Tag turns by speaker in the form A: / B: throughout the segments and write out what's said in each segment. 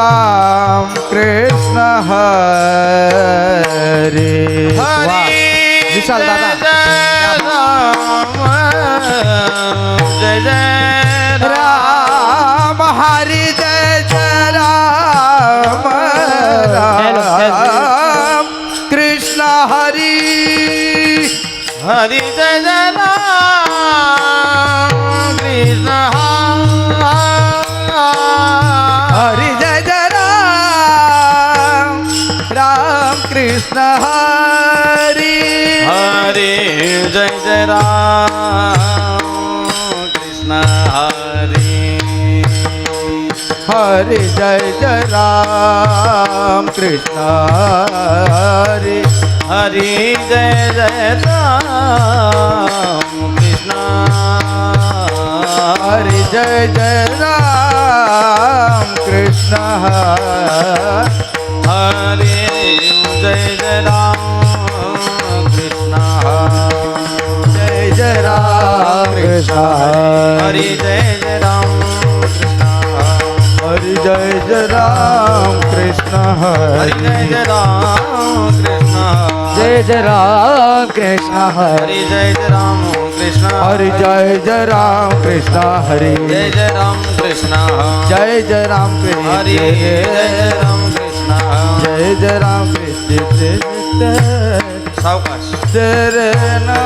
A: राम कृष्ण हरी. विशाल दादा
B: जय जय
A: राम हरी जय जय राम राम कृष्ण हरी.
B: हरी जय जय राम कृष्ण
A: हरी जय जय राम राम कृष्ण हरी.
B: हरी जय जय राम कृष्ण हरी.
A: हरि जय जय राम कृष्ण हरि.
B: हरी जय जय राम कृष्ण
A: हरि जय जय राम कृष्ण हरि.
B: हरी जय जय राम कृष्ण
A: जय जय राम कृष्ण
B: हरी जय जय राम कृष्ण
A: हरि जय जय राम कृष्ण
B: हरी जय
A: हरि.
B: जय राम कृष्ण
A: जय जय राम कृष्ण
B: हरी
A: हरि.
B: जय जय राम कृष्ण
A: हरि जय जय राम कृष्ण हरि.
B: जय जय राम कृष्ण
A: जय जय राम कृष्ण
B: हरी जय जय राम कृष्ण
A: जय जय राम कृष्ण
B: सावकाश
A: तेरे ना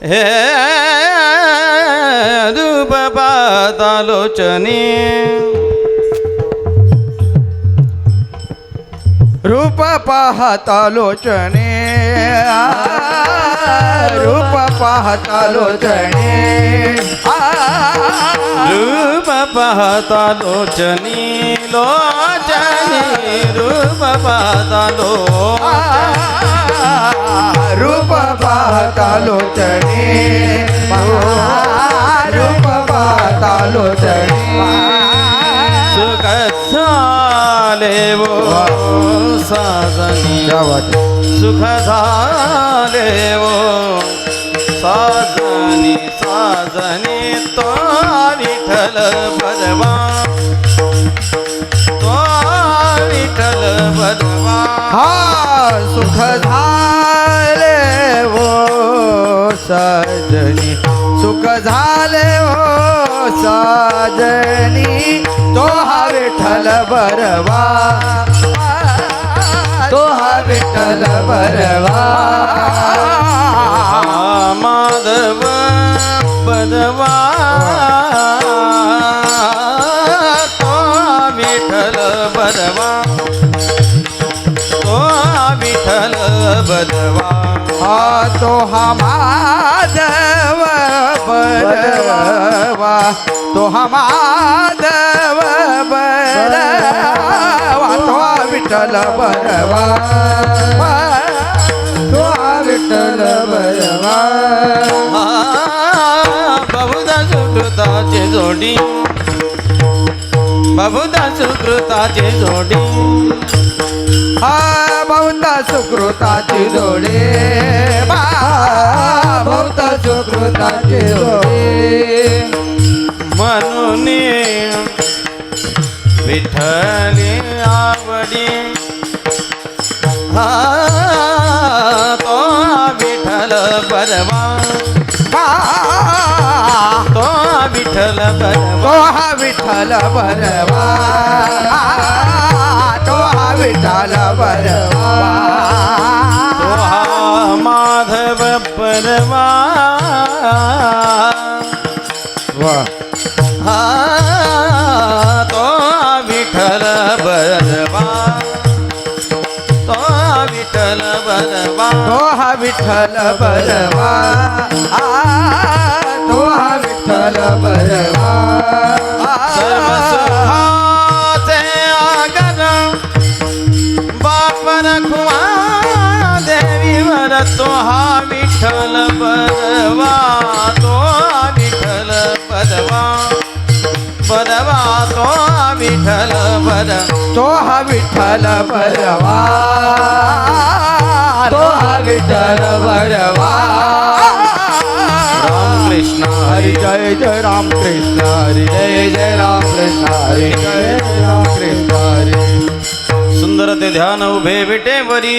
B: हे रूप पातालोचनी
A: रूप पाहता लोचने रूप पाहता लोचने
B: रूप पाहता लोचनी लोचनी रूप पाहता
A: रूप पाहता लोचने रूप पाहता लोचने
B: सुख झाले वो साजनी सुख झाले वो साजनी साजनी तो विठ्ठल भरवा तो विठ्ठल भरवा
A: हा सुख झाले वो सजनी सुख झाले वो सजनी तो हा विठ्ठल बरवा तो हा विठ्ठल बरवा
B: माधव बदवा तो विठ्ठल बदवा तो विठ्ठल बदवा
A: हा तो हा माधव बरवा तो हा माधव बरवा तो हा विठ्ठल बरवा तो हा विठ्ठल बरवा
B: बहुधा सुकृताचे जोडी बहुधा सुकृताचे जोडी
A: हा बहुता सुकृताची जोडे बहुता सुकृताची जोडे
B: म्हणून विठ्ठली आवडी हा तो विठ्ठल बरवा तो विठ्ठल बरवा
A: तो हा विठ्ठल बरवा तो हा विठ्ठल बरवा
B: तो हा माधव बरवा हा तो विठ्ठल बरवा तो विठ्ठल बरवा
A: तो हा विठ्ठल बरवा तो हा विठ्ठल बरवा
B: सर्व सुखाचे आगर बाप रखुआ देवीवर तो हा विठ्ठल बरवा तो विठ्ठल बरवा बरवा तो विठ्ठल बर
A: तो हा विठ्ठल बरवा तो हा विठ्ठल बरवा
B: राम कृष्ण
A: हरी जय जय राम कृष्ण हरी जय जय राम कृष्ण हरी जय जय राम कृष्ण हरी
B: सुंदर ते ध्यान उभे विटेवरी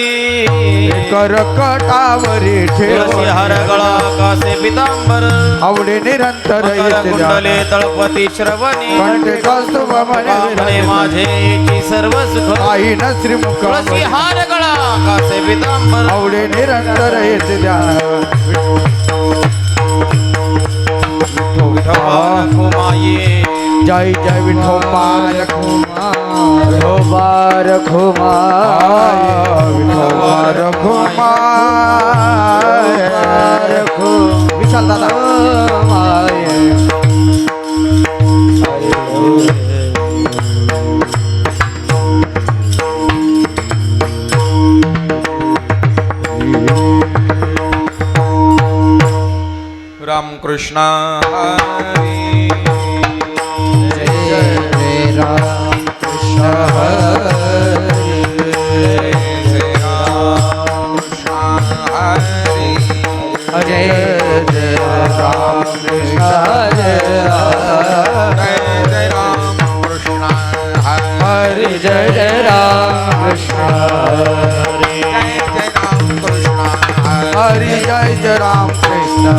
A: करकटावरी
B: तुळसी हार गळा कासे पितांबर
A: आवडे निरंतर
B: मकर कुंडले तळपती श्रवणी
A: कंठे कौस्तुभ
B: म्हणे माझे की सर्व सुख
A: काही न श्रीमुख
B: तुळसी हार गळा कासे पितांबर
A: आवडे निरंतर येते ध्यान
B: विठोबा रखुमाये
A: जय जय विठोबा रखुमाय विठोबा रखुमाय विठोबा रखुमाय विशाल दादा
B: राम कृष्ण हरी
A: जय जय राम कृष्ण हरी
B: जय राम कृष्ण हरी
A: जय जय राम कृष्ण जय
B: जय राम कृष्ण
A: हरि जय जय राम कृष्ण
B: हरी जय जय राम कृष्ण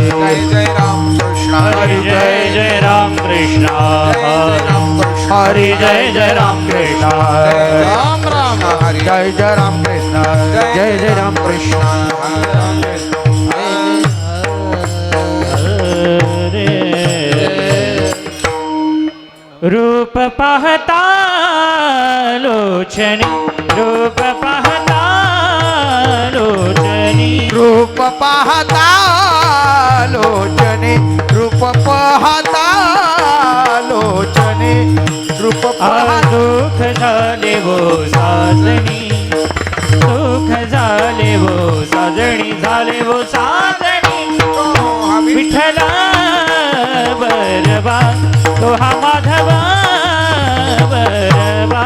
A: हरि जय जय राम कृष्ण हरि
B: जय राम कृष्ण
A: हरि जय जय राम कृष्ण
B: राम राम हरी
A: जय जय राम कृष्ण जय जय राम कृष्ण
C: रूप पाहता लोचनी रूप पाहता लोचनी
A: रूप पाहता लोचने रूप पाहता लोचने रूप पाहता
C: दुःख झाले वो साजणी दुःख झाले वो साजणी झाले वो साजणी विठ्ठला बरबा तो हा माधवा बरबा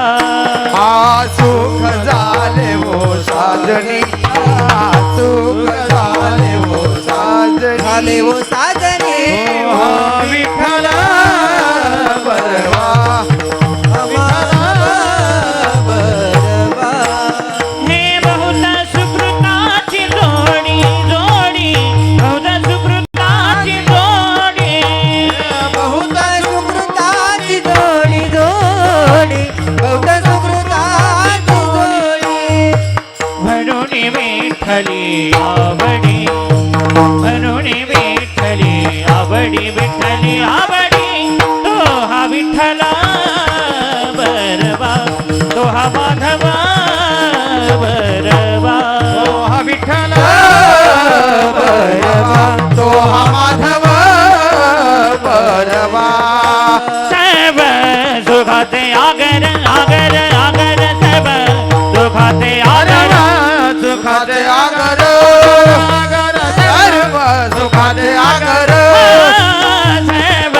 A: सुख झाले वो साजनी सुख झाले वो साजनी झाले वो साजनी विठ्ठला बरवा
C: हे बहुत सुकृताची जोडी जोडी बहुत सुकृताची जोडी
A: बहुत सुकृताची जोडी जोडी बहुत सुकृताची जोडी
C: म्हणून विठ्ठली आवडी म्हणून विठ्ठली आवडी विठ्ठली आवडी तो हा विठ्ठला बरवा तो हा माधवा बरवा
A: तो हा विठ्ठल बरवा तो हा माधव बरवा
C: सर्व सुखाते आगर आगर आगर सर्व सुखाते आगर
A: सुखाचे आगर सर्व सुखाचे आगर
C: सर्व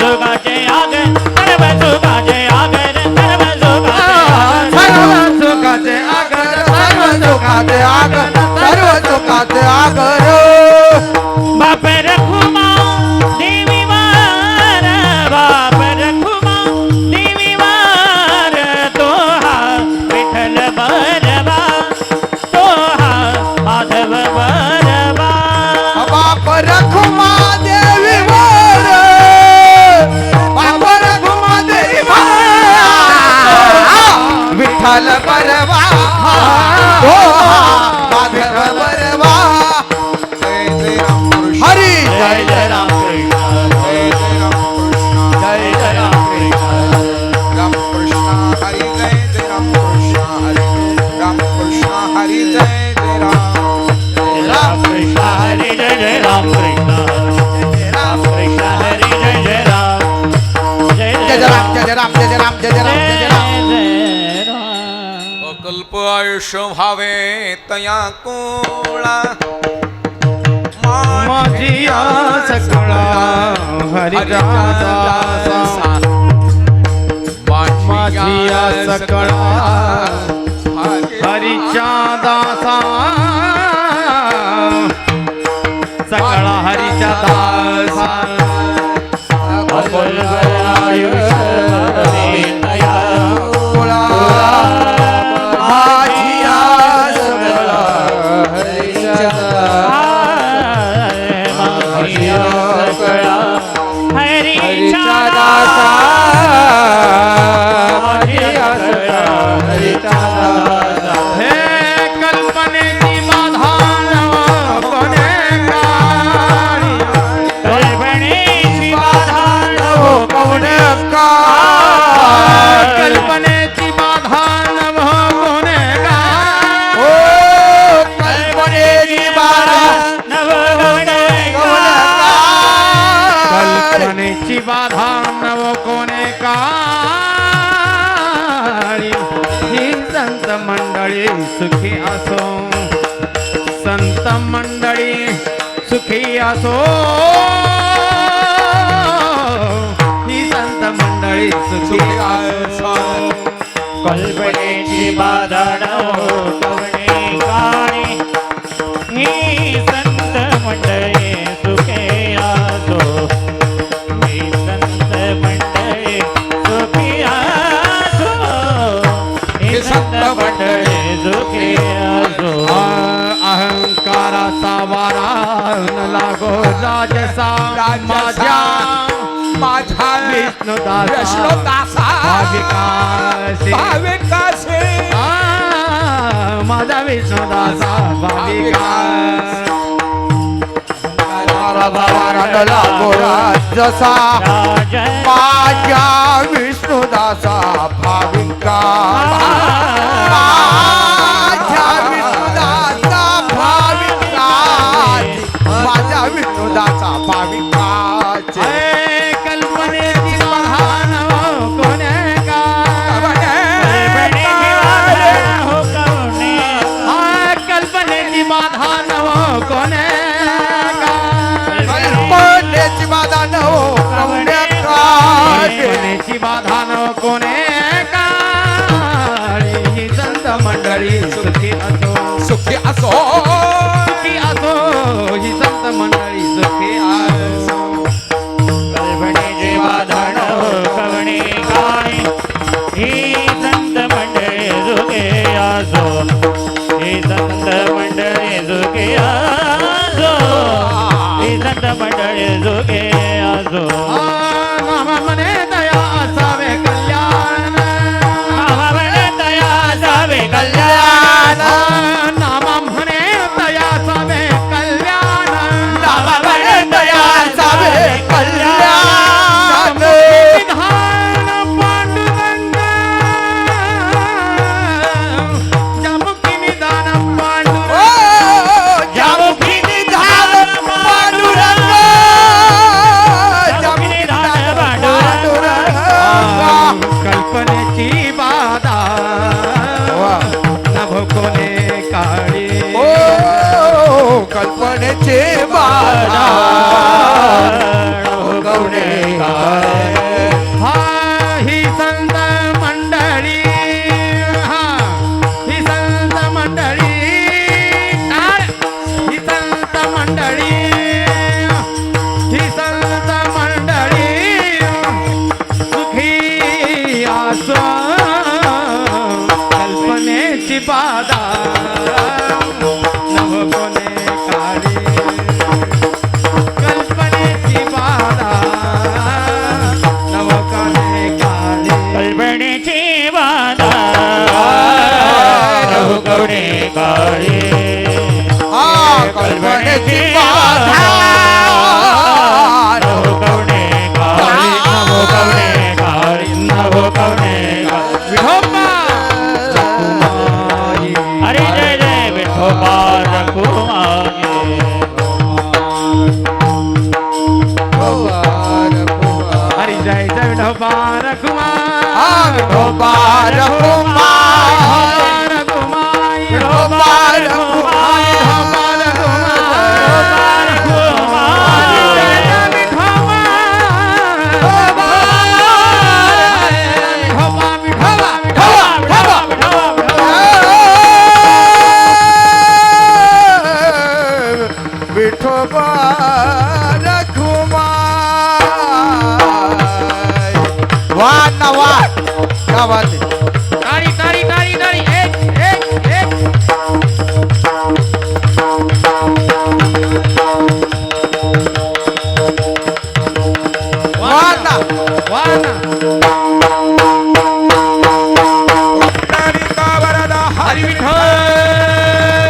C: सुखाचे आगर सर्व सुखाचे आगर सर्व सुखाचे आगर
A: सर्व सुखाचे आगर सर्व सुखाचे आगर
C: बाप रखुमा देवी वार बाप रखुमा देवी वार तो हा विठ्ठल बरवा तो हा माधव बरवा
A: बाप रखुमा देवी वर बाप रखुमा देवी वर विठ्ठल बरवा तो माधव बरवा हरी जय जय राम
C: कृष्ण
A: जय जय राम कृष्ण
C: राम कृष्ण हरी जय जय राम कृष्ण राम कृष्ण हरी जय जय राम जय
A: जय जय राम जय जय राम जय जय राम जय जय राम जय जय राम
B: अकल्प आयुष्य भावे तया कोळा
A: माझी सकळा हरिदासा माझी सकळा हरिच्या दासा सकळा हरिच्या दासा कल्पनेची बाधा नव कोणे काळी
C: कल्पनेची बाधा नव कोणे
A: कल्पनेची बाधा नव कोणे
B: ओ कल्पनेची बाधा
C: नव कोणे
A: कल्पनेची बाधा नव कोणे काळी ही संत मंडळी सुखी असो संत मंडळी सुखी असो ही संत मंडळी सुखी असो
C: कल्पनेची बाधा नव कोणे काळी ही संत मंडळी सुखे असो ही संत मंडळी सुखी असो ही संत मंडळी सुखी असो
A: अहंकाराचा वारा न लागो राजसा माझ्या
B: विष्णुदासा भाविकासे
A: माझा विष्णुदासा भाविका
B: लागो जसा
C: राजन
B: माझ्या विष्णुदासा भाविका माझ्या विष्णुदासा भाविका माझ्या विष्णुदासा भाविका
A: कल्पनेची बाधा नव कोणे कल्पनेची बाधा नव कोणे
B: कल्पनेची बाधा नव
A: कल्पनेची बाधा नव कोणे काळी ही संत मंडळी सुखी असो
B: सुखी असो
A: सुखी असो ही संत मंडळी सुखी असो
C: कल्पनेची बाधा नव कोणे काळी ही संत मंडळी सुखे असो ही संत मंडळी सुखे असो ही संत मंडळी सुखे असो
A: नाम म्हणे दया असावे कल्याण
C: दया जावे कल्याण
A: नाम म्हणे दया असावे कल्याण
C: दया जावे
B: कल्याण
A: विधान पांडुरंग जमुखी निदान पांडुरंग
C: जामुखी निधान पांडुरंग जामुखी निधान पांडुरंग
A: कल्पनेची बाधा नभ कोणे काळी
B: ओ कल्पनेचे बाधा गौणे
A: हा ही संत मंडळी हा ही संत मंडळी टाळ ही संत मंडळी ही संत मंडळी सुखी असो कल्पनेची बाधा नव कोणे काळी कल्पनेची बाधा नव कोणे काळी
C: कल्पनेची बाधा गौणे काळी
B: हा कल्पनेची बाधा
C: गौणे काळी नवो गौणे काळी नवो गौणे
A: विठोबा रखुमाई
C: हरी जय जय विठोबा रखुमाई
A: हरी जय जय विठोबा रखुमाई
B: विठोबा रखुमाई विठोबा रखुमाई विठोबा रखुमाई वा नवा गावात
A: तारी तारी तारी तारी एक एक एक
B: वाना
A: वाना
B: हरी का वरदा
A: हरी विठ्ठल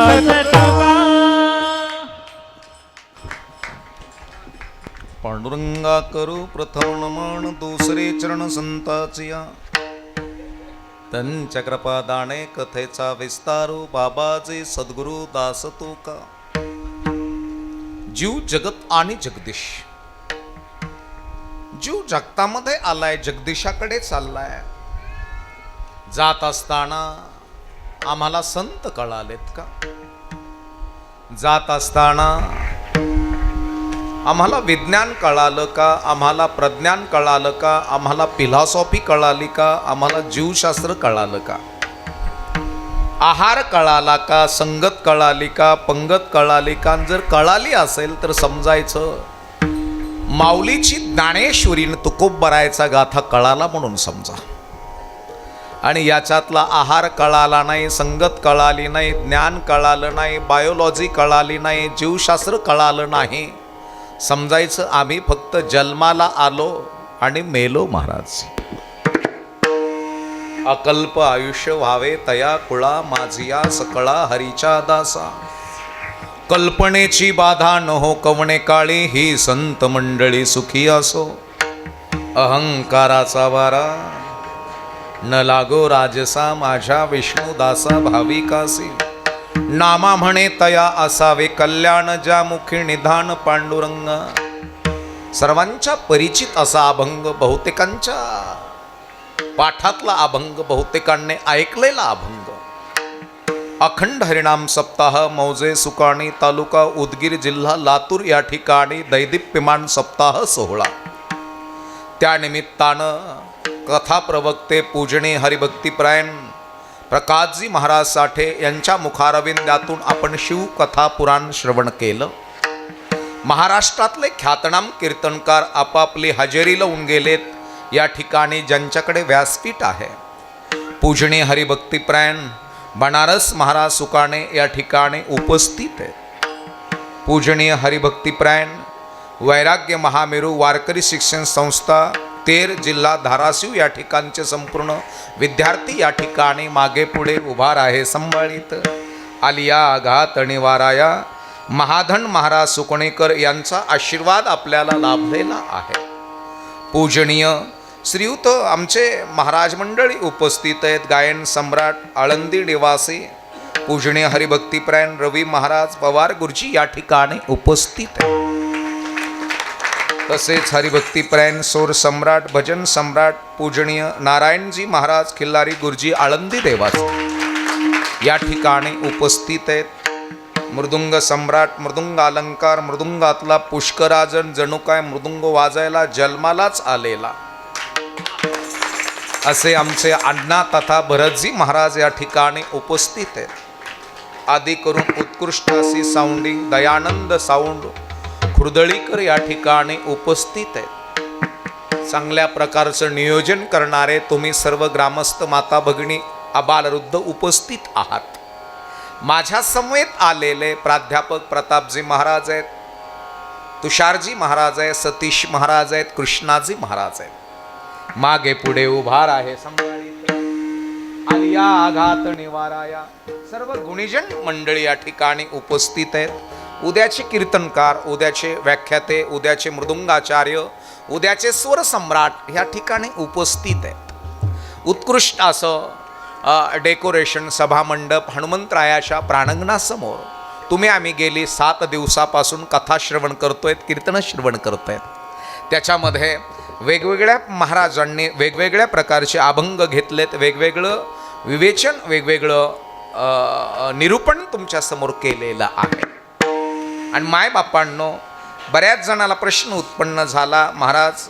C: दास तुका
D: पांडुरंगा करू प्रथम नमन दुसरे चरण संताचिया त्यांच्या कृपादाने कथेचा विस्तारू बाबाचे सद्गुरु दास तुका जीव जगत आणि जगदीश जीव जगतामध्ये आलाय जगदीशाकडे चाललाय जात असताना आम्हाला संत कळालेत का जात असताना आम्हाला विज्ञान कळालं का आम्हाला प्रज्ञान कळालं का आम्हाला फिलॉसॉफी कळाली का आम्हाला जीवशास्त्र कळालं का आहार कळाला का संगत कळाली का पंगत कळाली का जर कळाली असेल तर समजायचं माऊलीची ज्ञानेश्वरीनं तुकोबरायचा गाथा कळाला म्हणून समजा आणि याच्यातला आहार कळाला नाही संगत कळाली नाही ज्ञान कळालं नाही बायोलॉजी कळाली नाही जीवशास्त्र कळालं नाही समजायचं आम्ही फक्त जन्माला आलो आणि मेलो महाराज अकल्प आयुष्य व्हावे तया कुळा माझिया सकळा हरीच्या दासा कल्पनेची बाधा न हो कवणे काळी ही संत मंडळी सुखी असो अहंकाराचा वारा न लागो राजसा माझ्या विष्णुदासा भाविकासी नामा म्हणे तया असावे कल्याण ज्या मुखी निधान पांडुरंग सर्वांच्या परिचित असा अभंग बहुतेकांच्या पाठातला अभंग बहुतेकांनी ऐकलेला अभंग अखंड हरिनाम सप्ताह मौजे सुकाणी तालुका उदगीर जिल्हा लातूर या ठिकाणी दैदिप्यमान सप्ताह सोहळा त्यानिमित्तानं कथा प्रवक्ते पूजने हरिभक्तिपरायण प्रकाशजी महाराज साठे यांच्या मुखारविंदातून आपण शिवकथा पुराण श्रवण केलं महाराष्ट्रातले ख्यातनाम कीर्तनकार आपापली हजेरी लावून गेलेत या ठिकाणी ज्यांच्याकडे व्यासपीठ आहे पूजनीय हरिभक्तिपरायण बनारस महाराज सुकाणे या ठिकाणी उपस्थित आहेत पूजनीय हरिभक्तिपरायण वैराग्य महामेरू वारकरी शिक्षण संस्था तेर जिल्हा धाराशिव या ठिकाणचे संपूर्ण विद्यार्थी या ठिकाणी मागे पुढे उभार आहे संभाळीत आलिया घात निवाराया महाधन महाराज सुकणेकर यांचा आशीर्वाद आपल्याला लाभलेला आहे पूजनीय श्रीयुत आमचे महाराज मंडळी उपस्थित आहेत गायन सम्राट आळंदी निवासी पूजनीय हरिभक्तिपरायण रवी महाराज पवार गुरुजी या ठिकाणी उपस्थित आहेत तसेच हरिभक्तिपरायण सोर सम्राट भजन सम्राट पूजनीय नारायणजी महाराज खिल्लारी गुरुजी आळंदी देवास या ठिकाणी उपस्थित आहेत मृदुंग सम्राट मृदुंग अलंकार मृदुंगातला पुष्कराजन जणू काय मृदुंग वाजायला जन्मालाच आलेला असे आमचे अण्णा तथा भरतजी महाराज या ठिकाणी उपस्थित आहेत आदी करून उत्कृष्ट अशी साऊंडिंग दयानंद साऊंड खुर्दळीकर या ठिकाणी उपस्थित आहेत चांगल्या प्रकारचं नियोजन करणारे तुम्ही सर्व ग्रामस्थ माता भगिनी आबालवृद्ध उपस्थित आहात माझ्या समवेत आलेले प्राध्यापक प्रतापजी महाराज आहेत तुषारजी महाराज आहेत सतीश महाराज आहेत कृष्णाजी महाराज आहेत मागे पुढे उभार आहे संभाळीत आलिया आघात निवाराया सर्व गुणीजन मंडळी या ठिकाणी उपस्थित आहेत उद्याचे कीर्तनकार उद्याचे व्याख्याते उद्याचे मृदुंगाचार्य उद्याचे स्वर सम्राट या ठिकाणी उपस्थित आहेत उत्कृष्ट असं डेकोरेशन सभामंडप हनुमंतरायाच्या प्रांगणासमोर तुम्ही आम्ही गेली 7 दिवसापासून कथा श्रवण करतोय कीर्तन श्रवण करतोय त्याच्यामध्ये वेगवेगळ्या महाराजांनी वेगवेगळ्या प्रकारचे अभंग घेतलेत वेगवेगळं विवेचन वेगवेगळं निरूपण तुमच्यासमोर केलेलं आहे आणि मायबापांनो बऱ्याच जणाला प्रश्न उत्पन्न झाला महाराज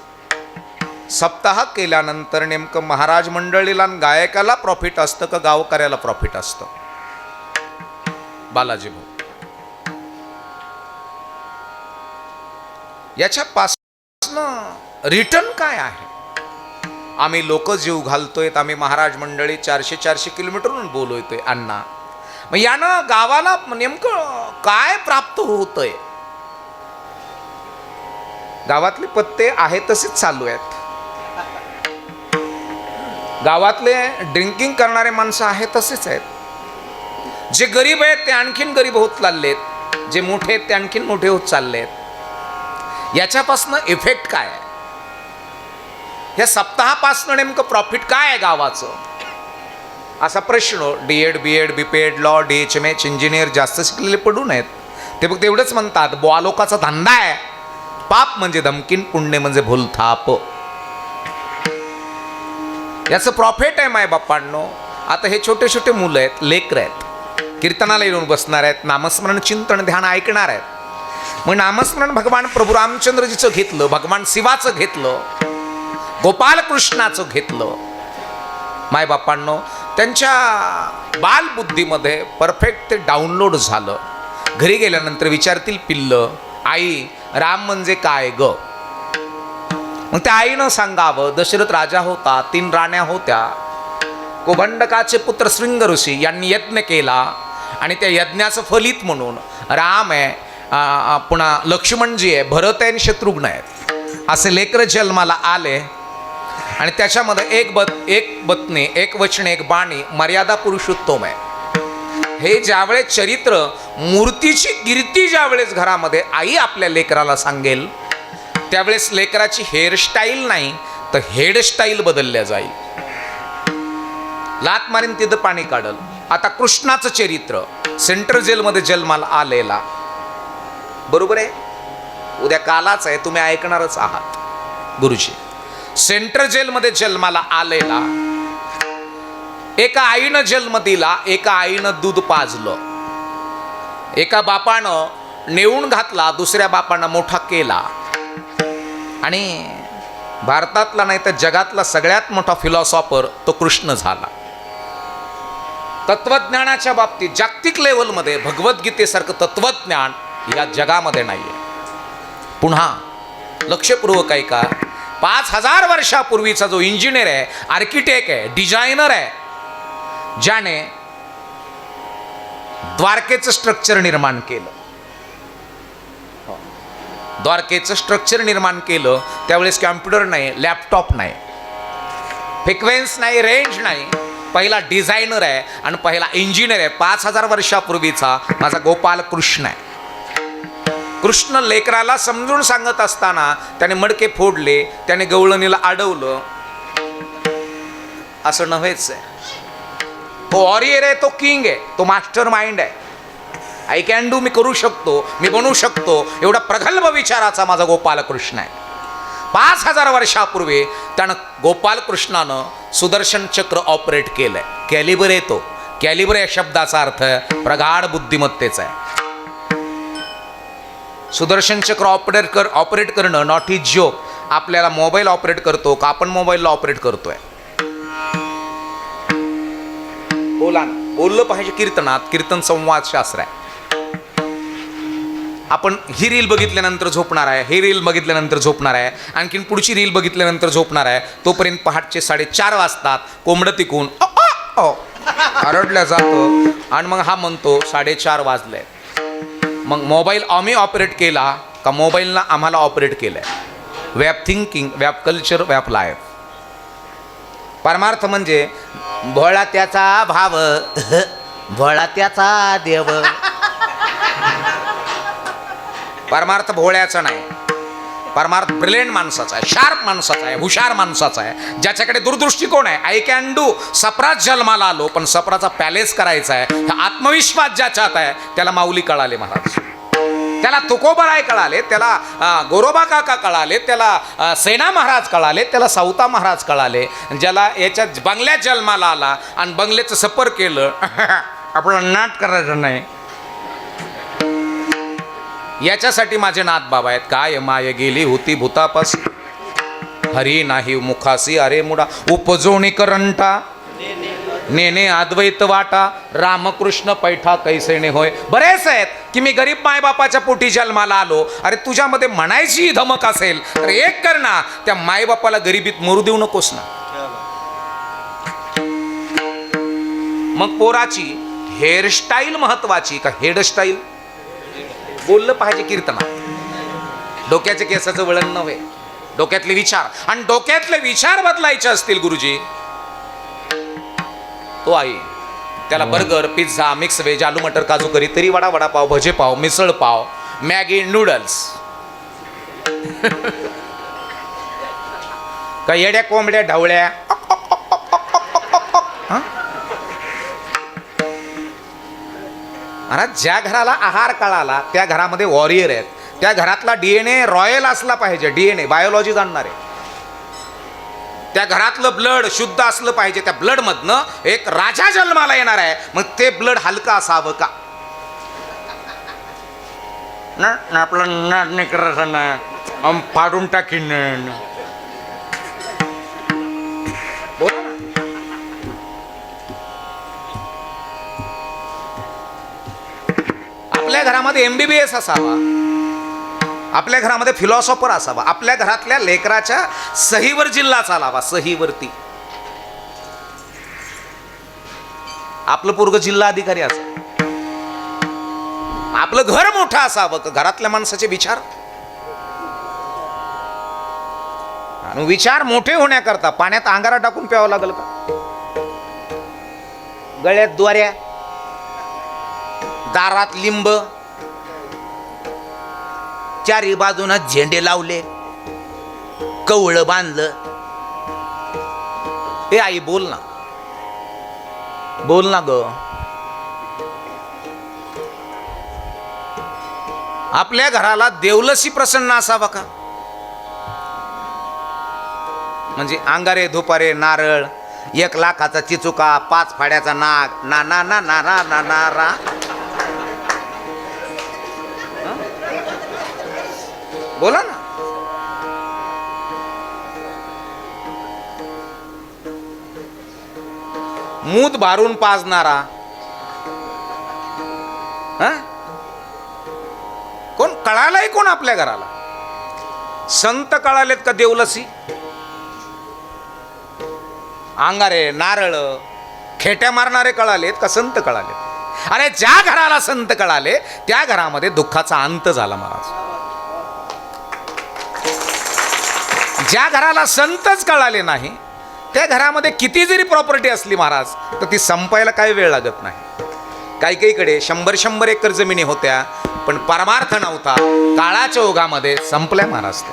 D: सप्ताह केल्यानंतर नेमकं महाराज मंडळीला गायकाला प्रॉफिट असतं का गावकऱ्याला प्रॉफिट असतं बालाजी भाऊ याच्या पासून रिटर्न काय आहे आम्ही लोक जीव घालतोय आम्ही महाराज मंडळी 400 किलोमीटरहून बोलवतोय अण्णा मग यानं गावाला नेमकं काय प्राप्त होतंय गावातले पत्ते आहेत तसेच चालू आहेत गावातले ड्रिंकिंग करणारे माणसं आहेत तसेच आहेत जे गरीब आहेत ते आणखीन गरीब होत चाललेत, जे मोठे आहेत ते आणखीन मोठे होत चाललेत. याच्यापासनं इफेक्ट काय आहे? या सप्ताहापासनं नेमकं प्रॉफिट काय आहे गावाचं, असा प्रश्न D.Ed, B.Ed, B.Ped, law, DHMH, engineer जास्त शिकलेले पडून आहेत. ते फक्त एवढंच म्हणतात, बुवा लोकाचा धंदा आहे, पाप म्हणजे धमकीन, पुण्य म्हणजे भूलथाप. याचं प्रॉफिट आहे मायबापांनो. आता हे छोटे छोटे मुलं आहेत, लेकर आहेत, कीर्तनाला येऊन बसणार आहेत, नामस्मरण चिंतन ध्यान ऐकणार आहेत. मग नामस्मरण भगवान प्रभू रामचंद्रजीचं घेतलं, भगवान शिवाचं घेतलं, गोपालकृष्णाचं घेतलं. मायबापांनो, त्यांच्या बालबुद्धीमध्ये परफेक्ट ते डाउनलोड झालं. घरी गेल्यानंतर विचारतील पिल्लं, आई राम म्हणजे काय ग? मग त्या आईनं सांगावं, दशरथ राजा होता, 3 राण्या होत्या, कोभंडकाचे पुत्र श्रृंग ऋषी यांनी यज्ञ केला आणि त्या यज्ञाचं फलित म्हणून राम आहे, पुन्हा लक्ष्मणजी आहे, भरत आहे आणि शत्रुघ्न आहे, असे लेकर जन्माला आले. आणि त्याच्यामध्ये एक बत्नी, एक वचने, एक बाणी, मर्यादा पुरुषोत्तम आहे. हे ज्यावेळेस चरित्र, मूर्तीची कीर्ती ज्यावेळेस घरामध्ये आई आपल्या लेकराला सांगेल, त्यावेळेस लेकराची हेअरस्टाईल नाही तर हेडस्टाईल बदलल्या जाईल. लात मारीन तिथं पाणी काढल. आता कृष्णाचं चरित्र, सेंट्रल जेलमध्ये जन्माला आलेला, बरोबर आहे, उद्या कालाच आहे, तुम्ही ऐकणारच आहात गुरुजी. सेंट्रल जेलमध्ये जन्माला आलेला, एका आईनं जन्म दिला, एका आईनं दूध पाजलं, एका बापानं नेऊन घातला, दुसऱ्या बापानं मोठा केला. आणि भारतातला नाही तर जगातला सगळ्यात मोठा फिलॉसॉफर तो कृष्ण झाला. तत्वज्ञानाच्या बाबतीत जागतिक लेवलमध्ये भगवद्गीतेसारखं तत्वज्ञान या जगामध्ये नाही आहे. पुन्हा लक्षपूर्वक ऐका, 5000 वर्षापूर्वीचा जो इंजिनियर आहे, आर्किटेक्ट आहे, डिझायनर आहे, ज्याने द्वारकेचं स्ट्रक्चर निर्माण केलं, द्वारकेचं स्ट्रक्चर निर्माण केलं, त्यावेळेस कॉम्प्युटर नाही, लॅपटॉप नाही, फ्रिक्वेन्स नाही, रेंज नाही, पहिला डिझायनर आहे आणि पहिला इंजिनियर आहे. 5000 वर्षापूर्वीचा माझा गोपाल कृष्ण आहे. कृष्ण लेकराला समजून सांगत असताना त्याने मडके फोडले, त्याने गवळणीला अडवलं, असं नव्हेच आहे. तो वॉरियर आहे, तो किंग आहे, तो मास्टर माइंड आहे. आय कॅन डू, मी करू शकतो, मी बनवू शकतो, एवढा प्रगल्भ विचाराचा माझा गोपालकृष्ण आहे. 5000 वर्षापूर्वी त्यानं गोपालकृष्णानं सुदर्शन चक्र ऑपरेट केलंय. कॅलिबर आहे तो. कॅलिबर या शब्दाचा अर्थ प्रगाढ बुद्धिमत्तेचा आहे. सुदर्शन चक्र ऑपरेट करणं नॉट इज जोक. आपल्याला मोबाईल ऑपरेट करतो का आपण मोबाईलला ऑपरेट करतोय? बोला ना, बोललं पाहिजे. कीर्तनात कीर्तन संवाद शास्त्र आहे. आपण ही रील बघितल्यानंतर झोपणार आहे, ही रील बघितल्यानंतर झोपणार आहे, आणखीन पुढची रील बघितल्यानंतर झोपणार आहे. तोपर्यंत पहाटचे 4:30 वाजतात. कोंबडं तिकून आरडल्या जातो आणि मग हा म्हणतो 4:30 वाजले. मग मोबाईल आम्ही ऑपरेट केला का मोबाईलनं आम्हाला ऑपरेट केलंय? वॅप थिंकिंग, वॅप कल्चर, वॅप लाईफ. परमार्थ म्हणजे भोळा त्याचा भाव, भोळा त्याचा देव. परमार्थ भोळ्याचा नाही, परमार्थ ब्रिलियंट माणसाचा आहे, शार्प माणसाचा आहे, हुशार माणसाचा आहे, ज्याच्याकडे दूरदृष्टिकोन आहे. I can do. सप्रात जन्माला आलो पण सप्राचा पॅलेस करायचा आहे, हा आत्मविश्वास ज्याच्यात आहे त्याला माऊली कळाले महाराज, त्याला तुकोबराय कळाले, त्याला गोरोबा काका कळाले, त्याला सेना महाराज कळाले, त्याला सावता महाराज कळाले. ज्याला याच्या बंगल्यात जन्माला आला आणि बंगल्याचं सफर केलं, आपलं नाट करायचं नाही. याच्यासाठी माझे नाथ बाबा आहेत. काय माय गेली होती भूतापास, हरी नाही मुखासी अरे मुडा, उपजोणी करंटा नेने अद्वैत वाटा, रामकृष्ण पैठा कैसेने होय. बरेच आहेत की मी गरीब मायबापाच्या पोटी जन्माला आलो. अरे तुझ्यामध्ये म्हणायची धमक असेल तर एक कर ना, त्या मायबापाला गरिबीत मरू देऊ नकोस ना. मग पोराची हेअरस्टाईल महत्वाची का हेडस्टाईल? बोललं पाहिजे कीर्तनात. डोक्याच्या केसाचं वळण नव्हे, डोक्यातले विचार. आणि डोक्यातले विचार बदलायचे असतील गुरुजी, तो आई त्याला बर्गर, पिझ्झा, मिक्स व्हेज, आलू मटर, काजू करी, तरी वडा, वडापाव, भजे पाव, मिसळ पाव, मॅगी, नूडल्स. का येड्या कोंबड्या ढवळ्या. अरे ज्या घराला आहार कळाला त्या घरामध्ये वॉरियर आहेत. त्या घरातला DNA रॉयल असला पाहिजे. DNA बायोलॉजी जाणणारे. त्या घरातलं ब्लड शुद्ध असलं पाहिजे. त्या ब्लड मधनं एक राजा जन्माला येणार आहे. मग ते ब्लड हलका असावं का? ना आपलं नाही करायचं ना, फाडून टाकीन. बोला ना. आपल्या घरामध्ये MBBS असावा. आपल्या घरामध्ये फिलॉसॉफर असावा. आपल्या घरातल्या लेकराच्या सहीवर जिल्हा चालावा. सहीवरती आपलं पोरग जिल्हा अधिकारी असावं. आपलं घर मोठं असावं. घरातल्या माणसाचे विचार आणि विचार मोठे होण्याकरता पाण्यात अंगारा टाकून प्यावं लागल का? गळ्यात द्वाऱ्या, दारात लिंब, चारी बाजून झेंडे लावले, कवळं बांधलं. हे आई बोल ना, बोल ना ग. आपल्या घराला देवलसी प्रसन्न असावा का? म्हणजे अंगारे, धुपारे, नारळ, 1 लाखाचा चिचुका, 5 फाड्याचा नाग, ना ना ना ना ना ना ना रा. बोला ना. मूत भारून पाजणारा कोण? कळालाय कोण आपल्या घराला? संत कळालेत का देवलसी? अंगारे, नारळ, खेट्या मारणारे कळालेत का संत कळालेत? अरे ज्या घराला संत कळाले त्या घरामध्ये दुःखाचा अंत झाला महाराज. ज्या घराला संतच कळाले नाही त्या घरामध्ये किती जरी प्रॉपर्टी असली महाराज तर ती संपायला काही वेळ लागत नाही. काही काहीकडे 100-100 एकर जमिनी होत्या पण परमार्थ नव्हता. काळाच्या ओघामध्ये संपल्या महाराज ते.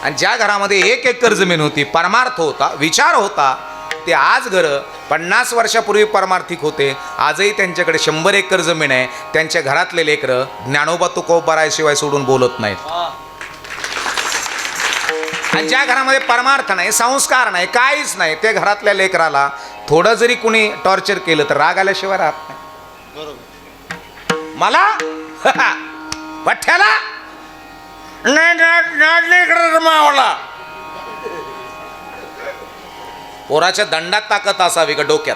D: आणि ज्या घरामध्ये 1 एकर जमीन होती, परमार्थ होता, विचार होता, ते आज घर 50 वर्षापूर्वी परमार्थिक होते. आजही त्यांच्याकडे 100 एकर जमीन आहे. त्यांच्या घरातले लेकरं ज्ञानोबा तुकोबारायाशिवाय सोडून बोलत नाहीत. आणि ज्या घरामध्ये परमार्थ नाही, संस्कार नाही, काहीच नाही, त्या घरातल्या लेकराला थोडं जरी कुणी टॉर्चर केलं तर राग आल्याशिवाय राहत नाही. मला पठ्याला मावला. पोराच्या दंडात ताकद असावी का डोक्यात?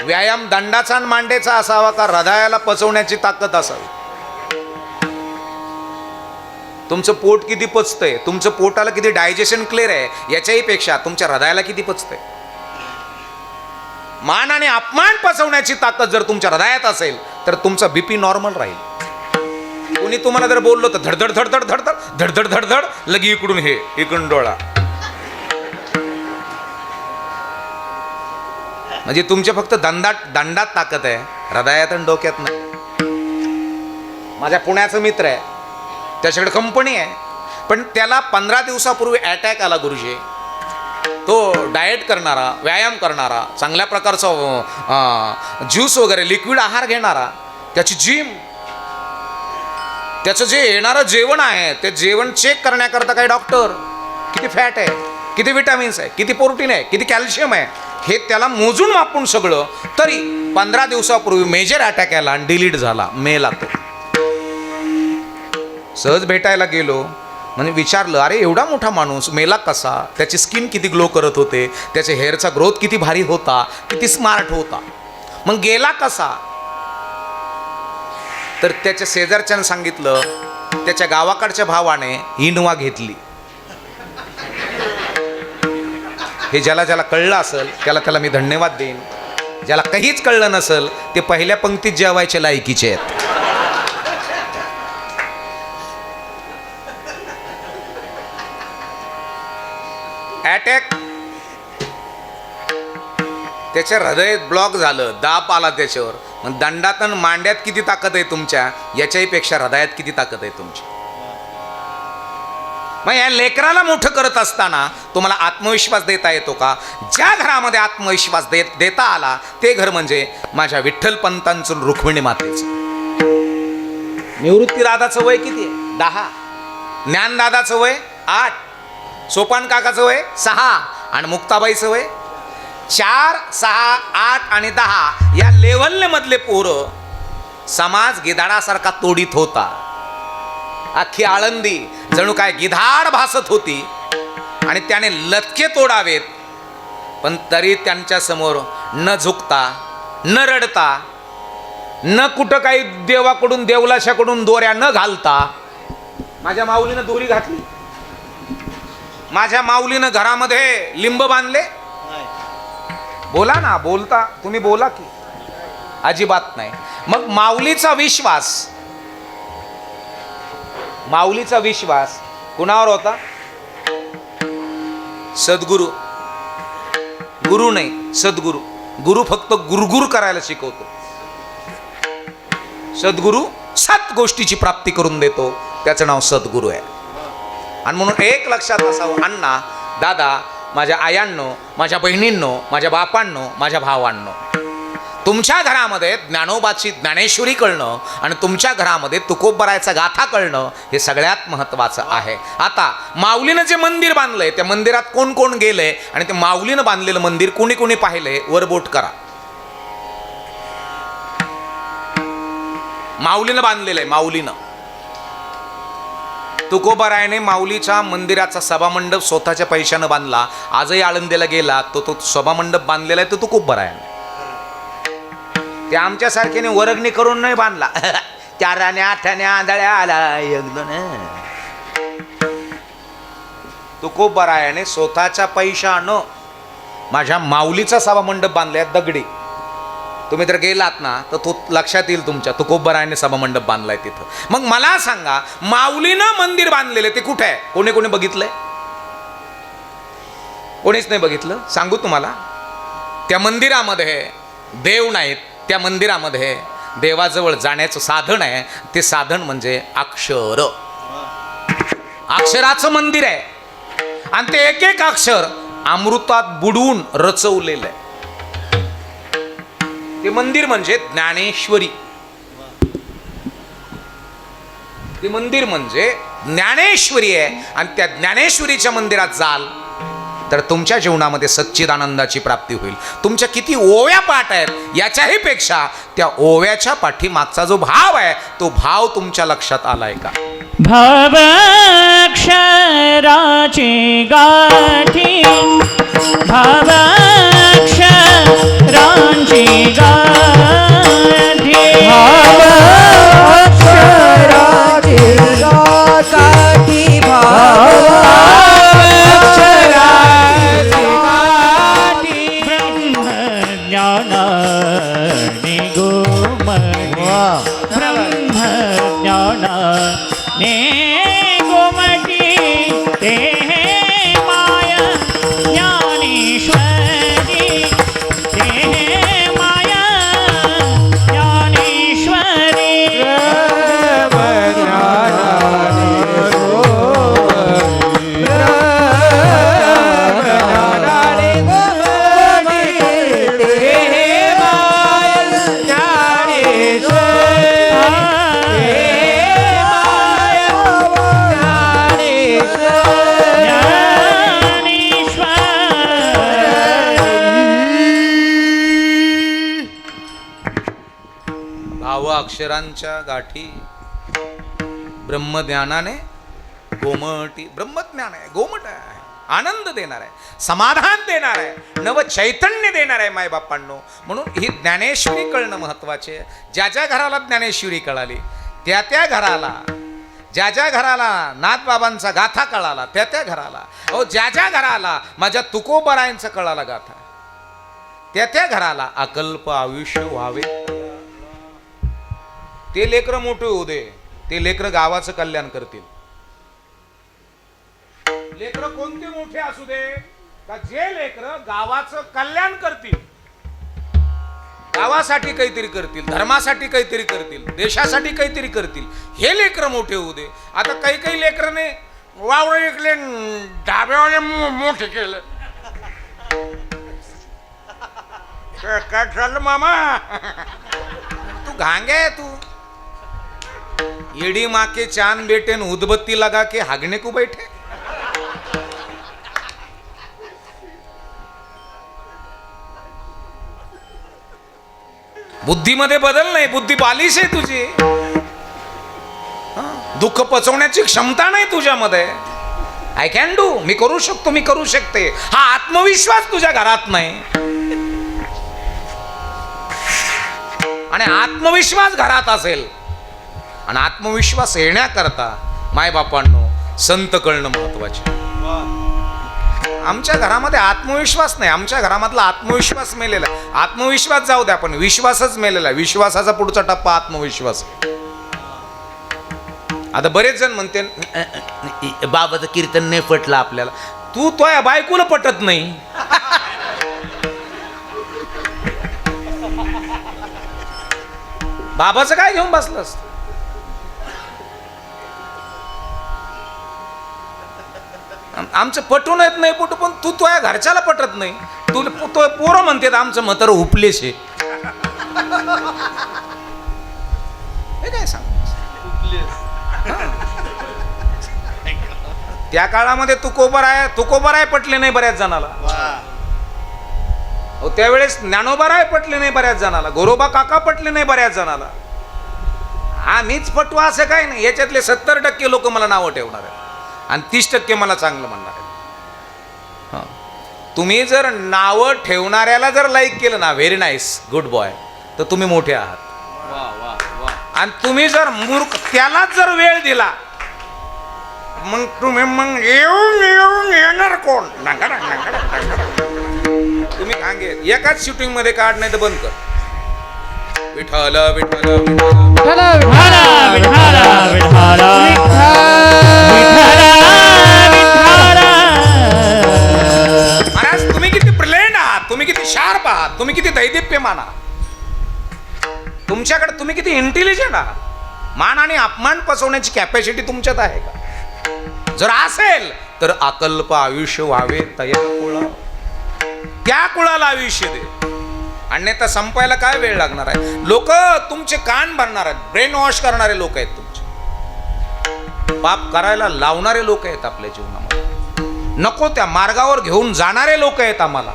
D: व्यायाम दंडाचा आणि मांडेचा असावा का हृदयाला पचवण्याची ताकद असावी? तुमचं पोट किती पचतंय, तुमचं पोटाला किती डायजेशन क्लिअर आहे याच्याही पेक्षा तुमच्या हृदयाला किती पचतंय. मान आणि अपमान पचवण्याची ताकद जर तुमच्या हृदयात असेल तर तुमचा BP नॉर्मल राहील. कोणी तुम्हाला जर बोललो तर धडधड धडधड धडधड धडधड धडधड लगी इकडून हे इकडून डोळा. म्हणजे तुमच्या फक्त दंडात ताकद आहे, हृदयात आणि डोक्यात नाही. माझ्या पुण्याचा मित्र आहे, त्याच्याकडे कंपनी आहे, पण त्याला 15 दिवसापूर्वी अटॅक आला गुरुजी. तो डाएट करणारा, व्यायाम करणारा, चांगल्या प्रकारचा ज्यूस वगैरे लिक्विड आहार घेणारा, त्याची जिम, त्याचं जे येणारं जेवण आहे ते जेवण चेक करण्याकरता काही डॉक्टर किती फॅट आहे, किती विटामिन्स आहे, किती प्रोटीन आहे, किती कॅल्शियम आहे हे त्याला मोजून मापून सगळं. तरी 15 दिवसापूर्वी मेजर अटॅक आला आणि डिलीट झाला, मेला. तो सहज भेटायला गेलो म्हणजे विचारलं, अरे एवढा मोठा माणूस मेला कसा? त्याची स्किन किती ग्लो करत होते, त्याच्या हेअरचा ग्रोथ किती भारी होता, किती स्मार्ट होता, मग गेला कसा? तर त्याच्या शेजारच्यानं सांगितलं त्याच्या गावाकडच्या भावाने इनोवा घेतली. हे ज्याला ज्याला कळलं असेल त्याला मी धन्यवाद देईन. ज्याला काहीच कळलं नसेल ते पहिल्या पंक्तीत जेवायच्या लायकीचे आहेत. अटॅक त्याच्या हृदय ब्लॉक झालं, दाब आला त्याच्यावर. मग दंडात आणि मांड्यात किती ताकद आहे तुमच्या, याच्याही पेक्षा हृदयात किती ताकद आहे तुमची. मग या लेकराला मोठं करत असताना तुम्हाला आत्मविश्वास देता येतो का? ज्या घरामध्ये आत्मविश्वास देता आला ते घर म्हणजे माझ्या विठ्ठल पंतांचं, रुक्मिणी मातेचं. निवृत्ती दादाचं वय किती आहे? 10. ज्ञानदादाचं वय 8. सोपान काकाचं वय 6. आणि मुक्ताबाईचं वय 4, 6, 8 आणि 10. या लेवलने मधले पोरं समाज गिधाडासारखा तोडीत होता. अख्खी आळंदी जणू काय गिधाड भासत होती आणि त्याने लटके तोडावेत, पण तरी त्यांच्या समोर न झुकता, न रडता, न कुठं काही देवाकडून देवलाशाकडून दोऱ्या न घालता. माझ्या माऊलीनं दोरी घातली, माझ्या माऊलीनं घरामध्ये लिंब बांधले. बोला ना, बोलता तुम्ही बोला की. अजिबात नाही. मग माऊलीचा विश्वास कुणावर होता? सद्गुरू. गुरु नाही, सद्गुरू. गुरु फक्त गुरगुर करायला शिकवतो. सद्गुरू 7 गोष्टीची प्राप्ती करून देतो, त्याचं नाव सद्गुरू आहे. आणि म्हणून एक लक्षात असावं, अण्णा, दादा, माझ्या आयांनो, माझ्या बहिणींनो, माझ्या बापांनो, माझ्या भावांनो, तुमच्या घरामध्ये ज्ञानोबाची ज्ञानेश्वरी कळणं आणि तुमच्या घरामध्ये तुकोबरायचा गाथा कळणं हे सगळ्यात महत्त्वाचं आहे. आता माऊलीनं जे मंदिर बांधलंय त्या मंदिरात कोण कोण गेलंय आणि ते माऊलीनं बांधलेलं मंदिर कोणी कोणी पाहिलंय वर बोट करा. माऊलीनं बांधलेलं आहे, माऊलीनं. तुकोबारायने माऊलीच्या मंदिराचा सभामंडप स्वतःच्या पैशानं बांधला. आजही आळंदीला गेला तो सभामंडप बांधलेला आहे तो तुकोबारायने. ते आमच्यासारख्याने वर्गणी करून नाही बांधला. 4 आण्या 8 आण्या आंधळ्या आला एकदम. तुकोबारायाने स्वतःच्या पैशानं माझ्या माऊलीचा सभामंडप बांधलाय दगडी. तुम्ही जर गेलात ना तर तो लक्षात येईल तुमच्या, तुकोबरायाने सभामंडप बांधलाय तिथं. मग मला सांगा, माऊलीनं मंदिर बांधलेले ते कुठे आहे? कोणी कोणी बघितलंय? कोणीच नाही बघितलं. सांगू तुम्हाला, त्या मंदिरामध्ये देव नाहीत. त्या मंदिरामध्ये देवाजवळ जाण्याचं साधन आहे. ते साधन म्हणजे अक्षर. अक्षराचं मंदिर आहे आणि ते एक एक अक्षर अमृतात बुडवून रचवलेलं आहे. ते मंदिर म्हणजे ज्ञानेश्वरी. ते मंदिर म्हणजे ज्ञानेश्वरी आहे. आणि त्या ज्ञानेश्वरीच्या मंदिरात जाल तर तुमच्या जीवनामध्ये सच्चिदानंदाची प्राप्ती होईल. तुमच्या किती ओव्या पाठ आहेत याच्याही पेक्षा त्या ओव्याच्या पाठीमागचा जो भाव आहे तो भाव तुमच्या लक्षात आलाय का?
C: भावाक्षराची गाठी, भावाक्षराची गाठी,
B: भावाक्षराची गाठी, भावाक्षराची गाठी,
C: ब्रह्मज्ञानाने गोमटी, ब्रह्मज्ञानाने गोमटी, ते माया ज्ञानेश्वरी, ते माया ज्ञानेश्वरी.
D: अक्षरांच्या गाठी, ब्रह्मज्ञानाने गोमटी. ब्रह्मज्ञान आहे, गोमट आहे, आनंद देणार आहे, समाधान देणार आहे, नव चैतन्य देणार आहे मायबापांनो. म्हणून ही ज्ञानेश्वरी कळणं महत्वाचे आहे. ज्या ज्या घराला ज्ञानेश्वरी कळाली त्या त्या घराला, ज्या ज्या घराला नाथबाबांचा गाथा कळाला त्या त्या घराला, अहो ज्या ज्या घराला माझ्या तुकोबरायांचा कळाला गाथा त्या त्या घराला अकल्प आयुष्य व्हावे. ते लेकरं मोठे होऊ दे, ते लेकरं गावाचं कल्याण करतील. लेकरं कोणते मोठे असू दे का जे लेकरं गावाचं कल्याण करतील गावासाठी काहीतरी करतील, धर्मासाठी काहीतरी करतील, देशासाठी काहीतरी करतील, हे लेकरं मोठे होऊ दे. आता काही काही लेकरांनी वावळे विकले, डाब्यावाले मोठे केलं. काय झालं मामा? तू घांगे आहे तू. येडी माँ के चांद बेटे न उदबत्ती लगा के हागने को बैठे. बुद्धीमध्ये बदल नाही, बुद्धी बालिश आहे तुझी. दुःख पचवण्याची क्षमता नाही तुझ्यामध्ये. आय कॅन डू, मी करू शकतो, मी करू शकते, हा आत्मविश्वास तुझ्या घरात नाही. आणि आत्मविश्वास घरात असेल, आणि आत्मविश्वास येण्याकरता मायबापांनो संत कळणं महत्वाचे. आमच्या घरामध्ये आत्मविश्वास नाही, आमच्या घरामधला आत्मविश्वास मेलेला. आत्मविश्वास जाऊ द्या, पण विश्वासच मेलेला. विश्वासाचा पुढचा टप्पा आत्मविश्वास. आता बरेच जण म्हणते बाबाचं कीर्तन नाही पटलं आपल्याला. तू तो बायकोला पटत नाही. बाबाचं काय घेऊन बसलंस? आमचं पटून येत नाही पटू, पण तू तुझ्या घरच्याला पटत नाही. तू पोरं म्हणते आमचं म्हातारं उपलेश आहे. हे काय सांग? त्या काळामध्ये तुकोबराय पटले नाही बऱ्याच जणाला. त्यावेळेस ज्ञानोबाराय पटले नाही बऱ्याच जणाला. गोरोबा काका पटले नाही बऱ्याच जणाला. आम्हीच पटवा असं काय नाही. याच्यातले 70% लोक मला नावं ठेवणार आहे आणि 30% मला चांगलं म्हणणार आहे. तुम्ही जर नावं ठेवणाऱ्याला जर लाईक केलं ना, व्हेरी नाईस, गुड बॉय, तर तुम्ही मोठे आहात. आणि तुम्ही जर मूर्ख त्यालाच जर वेळ दिला, मग तुम्ही मग येऊन येणार कोण? तुम्ही खांगे एकाच शूटिंग मध्ये काढ, नाही तर बंद कर. विठ्ठल विठ्ठल विठ्ठल महाराज, तुम्ही किती ब्रिलियंट आहात, तुम्ही किती शार्प आहात, तुम्ही किती दैदिप्यमान आहात, तुमच्याकडे तुम्ही किती इंटेलिजंट आहात. मान आणि अपमान पसवण्याची कॅपॅसिटी तुमच्यात आहे का? जर असेल तर अकल्प आयुष्य व्हावे तया कुळा, त्या कुळाला आयुष्य दे. अन्यथा संपायला काय वेळ लागणार आहे? लोक तुमचे कान भरणार आहेत, ब्रेन वॉश करणारे लोक आहेत, तुमचे पाप करायला लावणारे लोक आहेत आपल्या जीवनामध्ये. नको त्या मार्गावर घेऊन जाणारे लोक आहेत आम्हाला.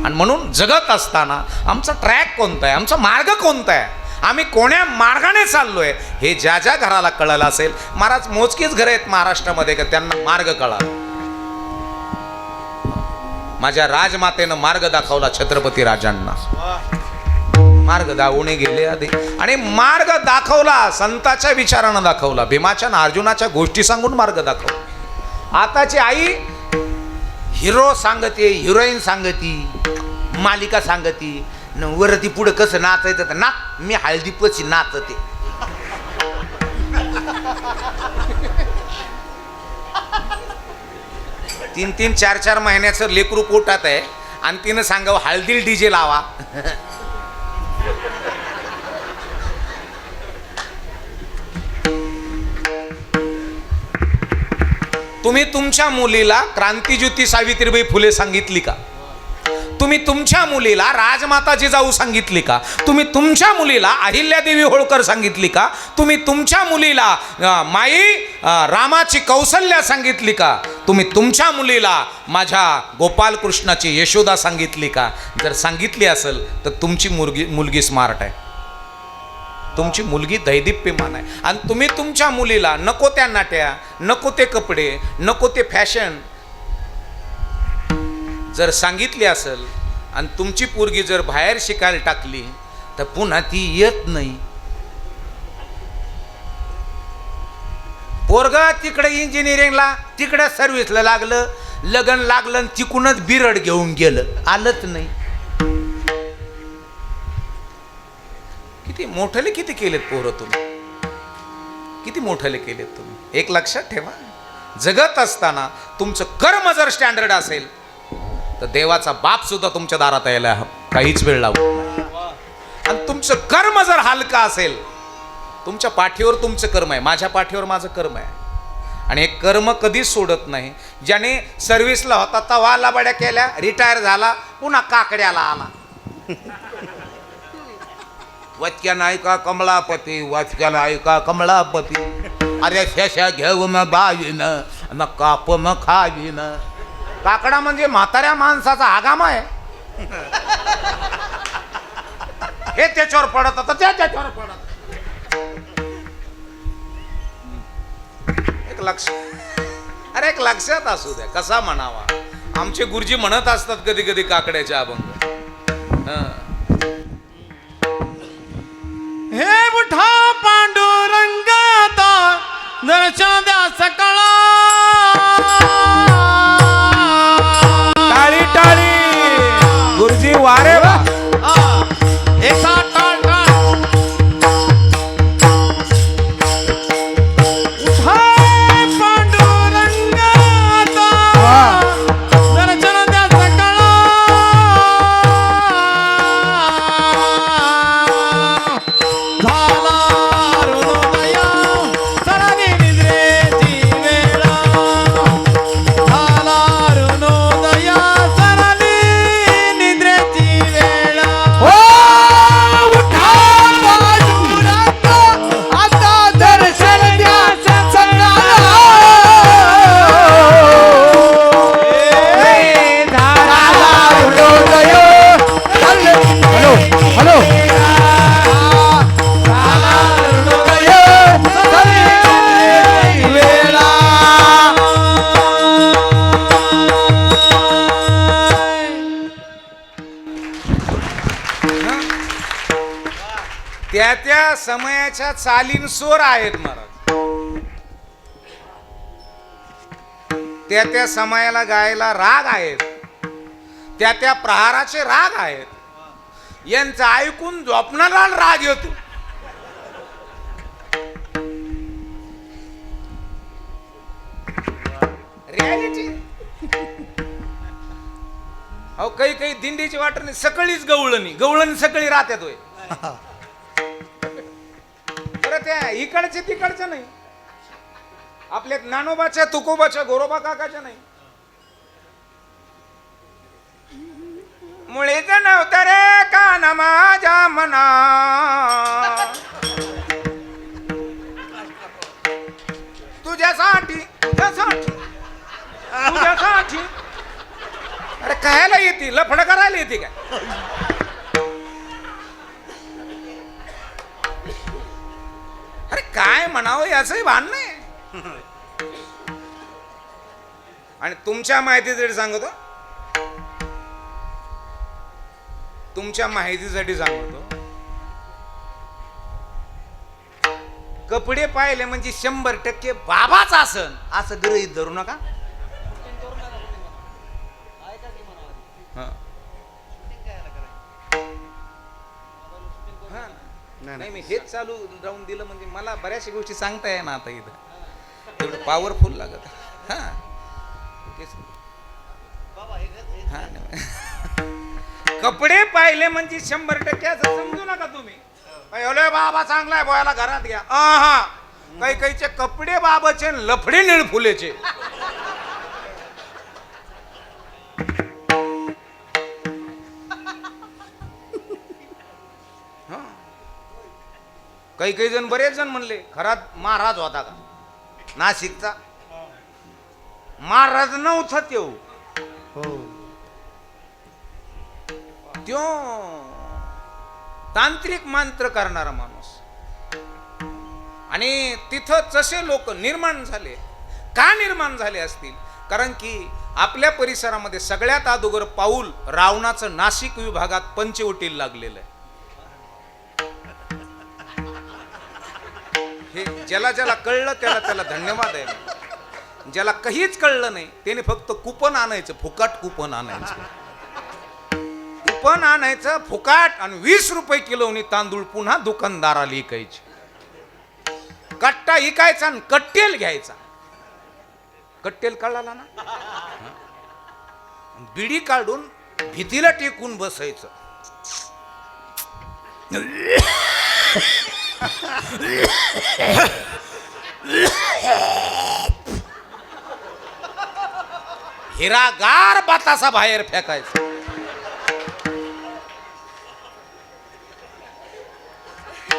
D: आणि म्हणून जगत असताना आमचा ट्रॅक कोणता आहे, आमचा मार्ग कोणता आहे, आम्ही कोण्या मार्गाने चाललोय, हे ज्या ज्या घराला कळलं असेल. महाराज, मोजकीच घरं आहेत महाराष्ट्रामध्ये का त्यांना मार्ग कळाला. माझ्या राजमातेनं मार्ग दाखवला छत्रपती राजांना. मार्ग दावणे गेले आधी, आणि मार्ग दाखवला संताच्या विचारानं दाखवला. भीमाच्या आणि अर्जुनाच्या गोष्टी सांगून मार्ग दाखवला. आताची आई हिरो सांगते, हिरोईन सांगती, मालिका सांगती, वरती पुढे कसं नाचायचं तर नाच, मी हळदीपची नाचते. तीन 4 महिन्याचं लेकरू पोटात आहे आणि तिनं सांगावं हळदील डीजे लावा. तुम्ही तुमच्या मुलीला क्रांतिज्योती सावित्रीबाई फुले सांगितली का? तुम्ही तुमच्या मुलीला राजमाता जिजाऊ सांगितली का? तुम्ही तुमच्या मुलीला अहिल्यादेवी होळकर सांगितली का? तुम्ही तुमच्या मुलीला माई रामाची कौसल्या सांगितली का? तुम्ही तुमच्या मुलीला माझ्या गोपालकृष्णाची यशोदा सांगितली का? जर सांगितली असेल तर तुमची मुलगी स्मार्ट आहे, तुमची मुलगी दैदिप्यमान आहे. आणि तुम्ही तुमच्या मुलीला नको त्या नाट्या, नको ते कपडे, नको ते फॅशन जर सांगितली असेल आणि तुमची पोरगी जर बाहेर शिकायला टाकली तर पुन्हा ती येत नाही. पोरगा तिकडे इंजिनिअरिंगला, तिकडे सर्व्हिसला लागलं, लग्न लागलं आणि तिकूनच बिरड घेऊन गेलं, आलंच नाही. किती मोठले किती केलेत पोरं तुम्ही, किती मोठले केलेत तुम्ही. एक लक्षात ठेवा, जगत असताना तुमचं कर्म जर स्टँडर्ड असेल तर देवाचा बाप सुद्धा तुमच्या दारात यायला काहीच वेळ लागू. तुमचं कर्म जर हलका असेल, तुमच्या पाठीवर तुमचं कर्म आहे, माझ्या पाठीवर माझं कर्म आहे, आणि हे कर्म कधीच सोडत नाही. ज्याने सर्व्हिसला होता तवा लाबाड्या केल्या, रिटायर झाला, पुन्हा काकड्याला आला. वचक्या नाही का कमलापती, वचक्याला ऐका कमलापती, अरे शेषा घेऊन बावीन न काप न खावीन. काकडा म्हणजे म्हाताऱ्या माणसाचा आगाम आहे. हे त्याच्यावर पडत होतं, त्याच्यावर पडत. एक लक्ष, अरे एक लक्षात असू द्या, कसा म्हणावा. आमचे गुरुजी म्हणत असतात कधी कधी काकड्याच्या अभंग.
B: हे बुठा पांडुरंगाता दर्शन द्या सकळा.
D: टाळी टाळी गुरुजी वारे वा.
B: एका टाळ टाळ उठा पांडुरंगाता दर्शन द्या सकळा. झाला अरुणोदय सरानी निद्रेची वेळा. झाला अरुणोदय सरानी निद्रेची वेळा.
A: हो उठा पांडुरंग, आता दर्शन द्या सकाळा. झाला अरुणोदय. हॅलो हॅलो
D: त्या त्या समयाच्या चालीन सोर आहेत महाराज. त्या त्या समयाला गायला राग आहेत, त्या त्या प्रहाराचे राग आहेत. यांचं ऐकून झोपणारा राग येतो. रियालिटी. अहो काही काही दिंडीची वाट नाही, सकाळीच गवळणी सकाळी राहत्यात होय. बरं त्या इकडचे तिकडच्या नाही, आपल्या ज्ञानोबाच्या तुकोबाच्या गोरोबा काकाच्या नाही. मुळीच नव्हतं रे कान माझ्या मना, तुझ्यासाठी तुझ्यासाठी तुझ्यासाठी. अरे कायला येते, लफड करायला येते काय? अरे काय म्हणावं याचंही भान नाही. आणि तुमच्या माहितीसाठी सांगतो, तुमच्या माहितीसाठी सांगतो, कपडे पाहिले म्हणजे 100% बाबाच असन असं गृहीत धरू नका. नाही मी हेच चालू राहून दिलं म्हणजे मला बऱ्याचशा गोष्टी सांगता येणार आता इथं. एवढं पॉवरफुल लागत. हा कपडे पाहिले म्हणजे 100% असं समजू नका तुम्ही. बाबा चांगलाय बोयाला घरात घ्या. हा काही काहीचे कपडे बाबाचे लफडे निळ फुलेचे. काही काही जण बरेच जण म्हणले खरात महाराज होता का नाशिकचा. महाराज नव्हता त्यो तांत्रिक मंत्र करणारा माणूस. आणि तिथं जसे लोक निर्माण झाले, का निर्माण झाले असतील, कारण की आपल्या परिसरामध्ये सगळ्यात अगोदर पाऊल रावणाचं नाशिक विभागात पंचवटीला लागलेलं आहे. हे ज्याला ज्याला कळलं त्याला त्याला धन्यवाद आहे. ज्याला काहीच कळलं नाही त्याने फक्त कुपन आणायचं, फुकाट कुपन आणायचं, कुपन आणायचं फुकाट, आणि 20 रुपये किलोनी तांदूळ पुन्हा दुकानदाराला इकायचे. कट्टा इकायचा आणि कट्टेल घ्यायचा. कट्टेल कळला ना, बिडी काढून भीतीला टेकून बसायचं. हिरागार बातासा बाहेर फेकायचा.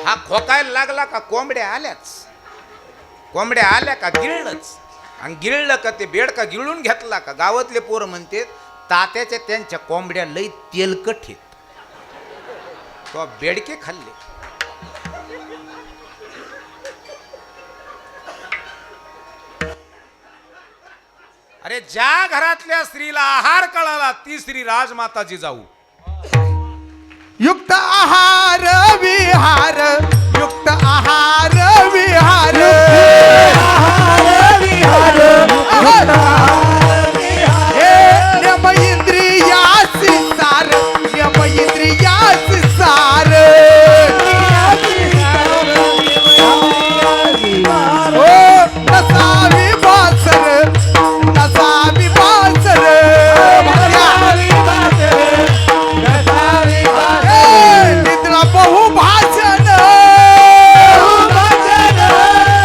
D: हा खोकायला लागला का कोंबड्या आल्याच, कोंबड्या आल्या का गिळलंच, आणि गिळलं का ते बेडका गिळून घेतला का गावातले पोरं म्हणते तात्याच्या त्यांच्या कोंबड्या लई तेलकट आहेत, तो बेडके खाल्ले. अरे ज्या घरातल्या स्त्रीला आहार कळाला ती स्त्री राजमाता जिजाऊ.
A: युक्त आहार विहार, युक्त आहार विहार, नियम इंद्रियासी सार, नियम इंद्रियासी सार, नसावी बासर, नसावी बासर, निद्रा बहु भाषण,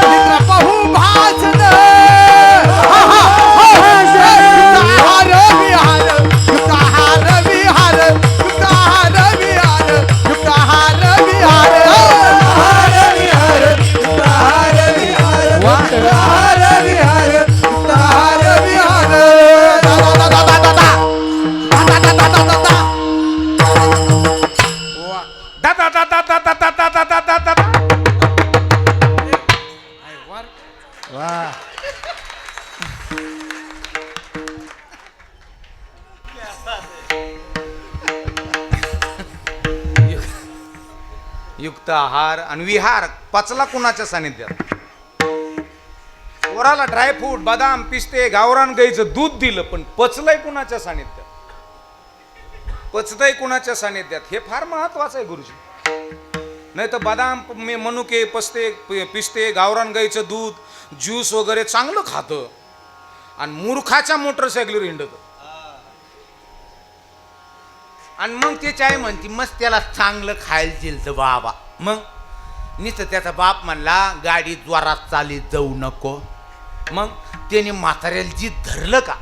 A: निद्रा बहु भाषण, युक्ताहार विहार, युक्ताहार विहार, युक्ताहार विहार, युक्ताहार विहार, युक्ताहार विहार, युक्ताहार विहार, युक्ताहार विहार.
D: युक्त आहार आणि विहार पचला कुणाच्या सानिध्यात. पोराला ड्रायफ्रूट बदाम पिस्ते गावरान गाईचं दूध दिलं पण पचलंय कुणाच्या सानिध्यात, पचतंय कुणाच्या सानिध्यात, हे फार महत्वाचं आहे गुरुजी. नाही तर बदाम मनुके पस्ते पिस्ते गावरान गाईचं दूध ज्यूस वगैरे चांगलं खातं आणि मूर्खाच्या मोटरसायकलीवर हिंडत, आणि मग त्याची आई म्हणती मस्त त्याला चांगलं खायला दिलं बाबा. मग नुसतं त्याचा बाप म्हणला गाडी जोरात चालीत जाऊ नको, मग त्याने म्हाताऱ्याला जी धरलं का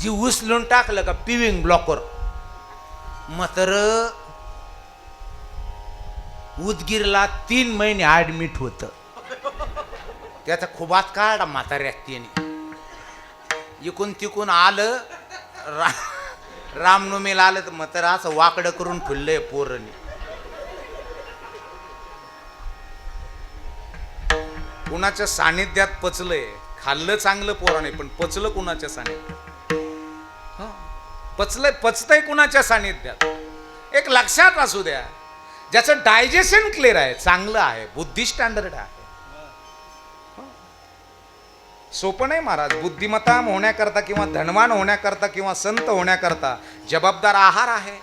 D: जी उचलून टाकलं का पिविंग ब्लॉकर, म्हातार उदगीरला 3 महिने ऍडमिट होत. त्याचा खुबात काढा म्हाताऱ्यात त्याने, इकून तिकून आलं रामनवमीला आलं तर मग तर असं वाकडं करून फुललंय पोरनी. कुणाच्या सानिध्यात पचलंय, खाल्लं चांगलं पोराने पण पचलं कुणाच्या सानिध्यात, पचतंय कुणाच्या सानिध्यात. एक लक्षात असू द्या, ज्याचं डायजेशन क्लिअर आहे, चांगलं आहे, बुद्धी स्टँडर्ड आहे. सोपं नाही महाराज. बुद्धिमत्ता होण्याकरता किंवा धनवान होण्याकरता किंवा संत होण्याकरता जबाबदार आहार आहे.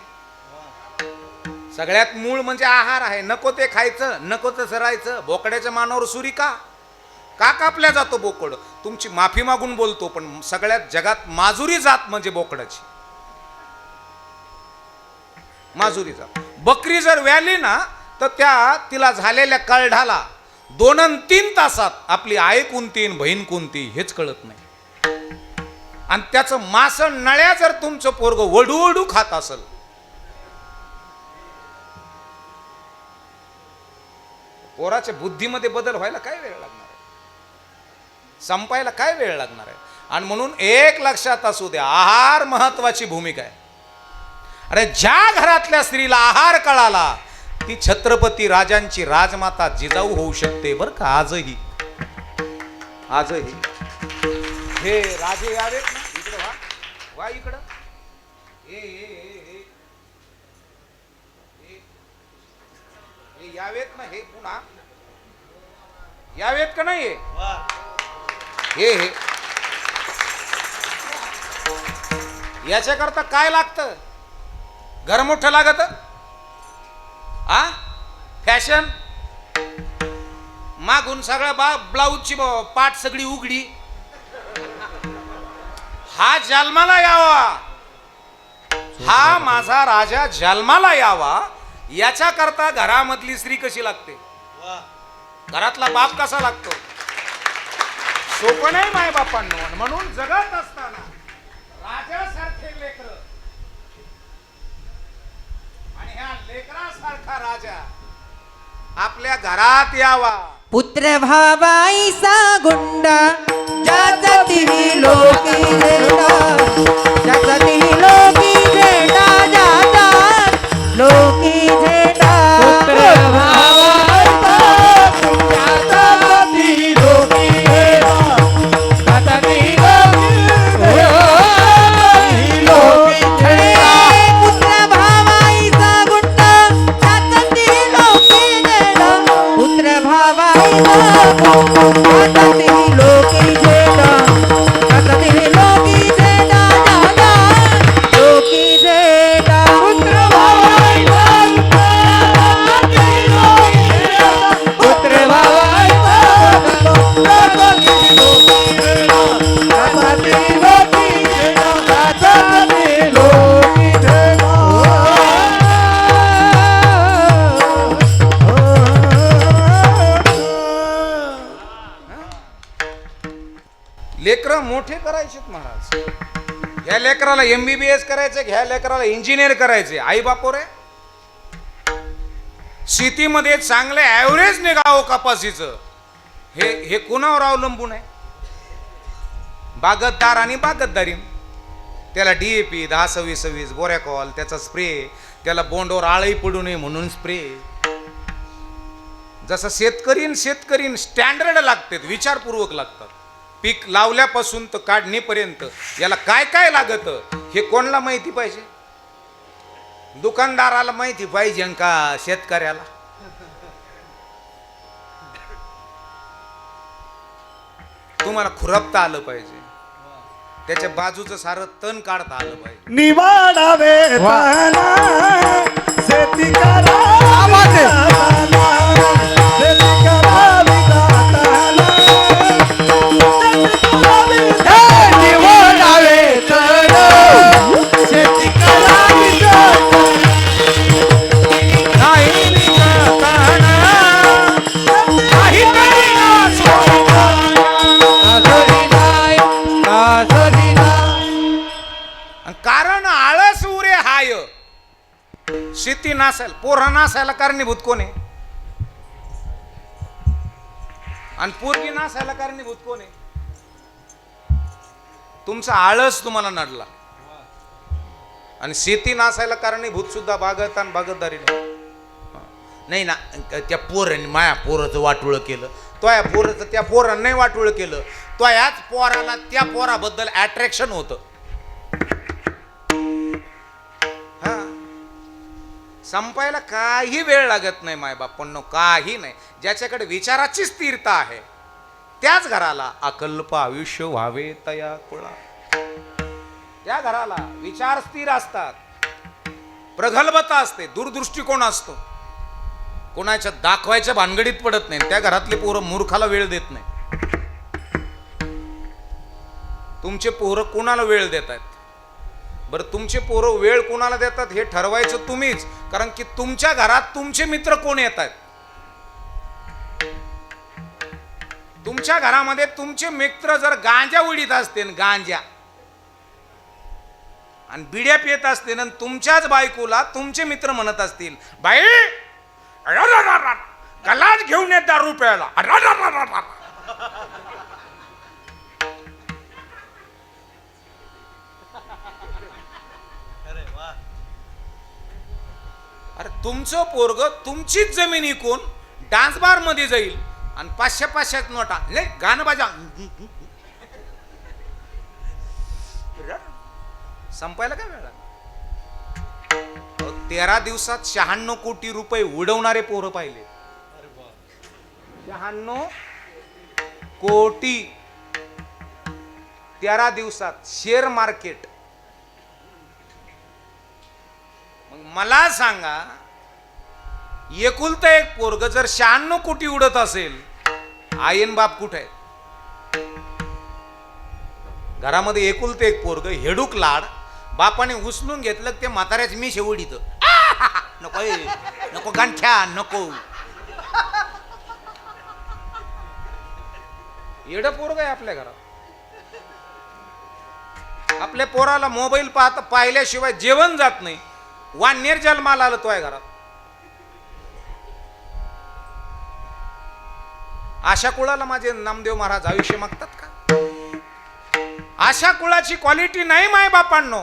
D: सगळ्यात मूळ म्हणजे आहार आहे. नको ते खायचं, नको ते सरायचं. बोकड्याच्या मानावर सुरी का कापल्या जातो बोकड? तुमची माफी मागून बोलतो, पण सगळ्यात जगात माजुरी जात म्हणजे बोकडाची माजुरी जात. बकरी जर व्याली ना तर तिला झालेल्या कळढाला 2 आणि 3 तासात आपली आई कोणती बहीण कोणती हेच कळत नाही. आणि त्याचं मास नळ्या जर तुमचं पोरग वडू वडू खात असेल, पोराच्या बुद्धीमध्ये बदल व्हायला काय वेळ लागणार आहे? संपायला काय वेळ लागणार आहे? आणि म्हणून एक लक्षात असू द्या, आहार महत्वाची भूमिका आहे. अरे ज्या घरातल्या स्त्रीला आहार कळाला ती छत्रपती राजांची राजमाता जिजाऊ होऊ शकते बर का. आजही हे राजे यावेत ना इकडे, वा इकडं, हे यावेत ना, हे पुन्हा यावेत का नाही? हे याच्याकरता काय लागतं? घर मोठं लागत, फॅशन मागून सगळं ब्लाऊजची पाठ सगळी उघडी. हा जन्माला यावा हा माझा राजा जन्माला यावा याच्या करता घरामधली स्त्री कशी लागते, घरातला बाप कसा लागतो, सोपं नाही माय बापांनो. म्हणून जगत असताना राजासारखे लेकर आणि ह्या लेकरासारखा राजा आपल्या घरात यावा.
B: पुत्र भावाईचा गुंडा ज्याचा तिही लोकी जेटा, ज्याचा तिही लोकी जेटा, ज्याचा लोकी जेटा. पुत्र भावाईचा ज्याचा तिही लोकी जेटा, ज्याचा तिही लोकी जेटा. पुत्र भावाईचा गुंडा ज्याचा तिही लोकी जेटा, पुत्र भावाईचा आता तिही लोकी जेटा, आता तिही लोकी जेटा, दादा लोकी जेटा. पुत्र भावाईचा पुत्र भावाईचा आता तिही लोकी जेटा, आता तिही लोकी जेटा, आता तिही लोकी जेटा.
D: लेकरं मोठे करायचेत महाराज. ह्या लेकराला MBBS करायचे, ह्या लेकराला इंजिनियर करायचे. आई बापो रे, शेतीमध्ये चांगले ऍव्हरेज निघावं कपासीचं, हे कुणावर अवलंबून आहे? बागतदार आणि बागतदारी. त्याला DAP 10-26-26 बोरॅकॉल, त्याचा स्प्रे, त्याला बोंडवर आळही पडू नये म्हणून स्प्रे. जसं शेतकरी स्टँडर्ड लागतात, विचारपूर्वक लागतात. पीक लावल्यापासून तर काढणीपर्यंत याला काय काय लागत हे कोणाला माहिती पाहिजे? दुकानदाराला माहिती पाहिजे का शेतकऱ्याला? तुम्हाला खुरपता आलं पाहिजे, त्याच्या बाजूचं सारं तण काढता आलं पाहिजे.
C: निवाडावे शेती करा
D: कारण आळस उरे हाय. शेती नासायला, पोरं नासायला कारणीभूत कोण आहे? आणि पोरगी नासायला कारणीभूत कोण आहे? तुमचा आळस तुम्हाला नडला. आणि शेती नासायला कारणीभूत सुद्धा बागत आणि बागतदारी नाही ना. त्या पोरांनी माया पोराचं वाटोळ केलं, तो या पोराचं त्या पोरानं नाही वाटोळ केलं, तो याच पोराला त्या पोराबद्दल अट्रॅक्शन होतं. हा, संपायला काही वेळ लागत नाही माय बापांनो, काही नाही. ज्याच्याकडे विचाराची स्थिरता आहे त्याच घराला अकल्प आयुष्य व्हावे तया कुळा. त्या घराला विचार स्थिर असतात, प्रगल्भता असते, दूरदृष्टिकोन असतो. कोणाच्या दाखवायच्या भानगडीत पडत नाही. त्या घरातले पोरं मूर्खाला वेळ देत नाही. तुमचे पोरं कोणाला वेळ देत आहेत? बरं, तुमचे पोरं वेळ कोणाला देतात हे ठरवायचं तुम्हीच. कारण की तुमच्या घरात तुमचे मित्र कोण येत आहेत? तुमच्या घरामध्ये तुमचे मित्र जर गांजा उडीत असते, गांजा आणि बिड्या पित असते, आणि तुमच्याच बायकोला तुमचे मित्र म्हणत असतील, बाई गलास घेऊन येत दारू प्यायला, अरे तुमचं पोरग तुमचीच जमीन इकून डान्स बार मध्ये जाईल आणि 500 नोटा ले गाणं बाजा संपायला काय वेळ? 13 दिवसात 96 कोटी रुपये उडवणारे पोरं पाहिले. 96 कोटी 13 दिवसात शेअर मार्केट. मग मला सांगा, एकुलता एक पोरग जर 96 कोटी उडत असेल, आयन बाप कुठे आहे? घरामध्ये एकुलते एक पोरग हेडूक लाड
B: बापाने उचलून घेतलं की ते म्हाताऱ्याच मी शेवडीत नको नको गांठ्या नको.
D: येडं पोरग आहे आपल्या घरात. आपल्या पोराला मोबाईल पाहिल्याशिवाय जेवण जात नाही. वानेर जन्माला आलं तो आहे घरात. अशा कुळाला माझे नामदेव महाराज आयुष्य मागतात का? अशा कुळाची क्वालिटी नाही माय बापांनो.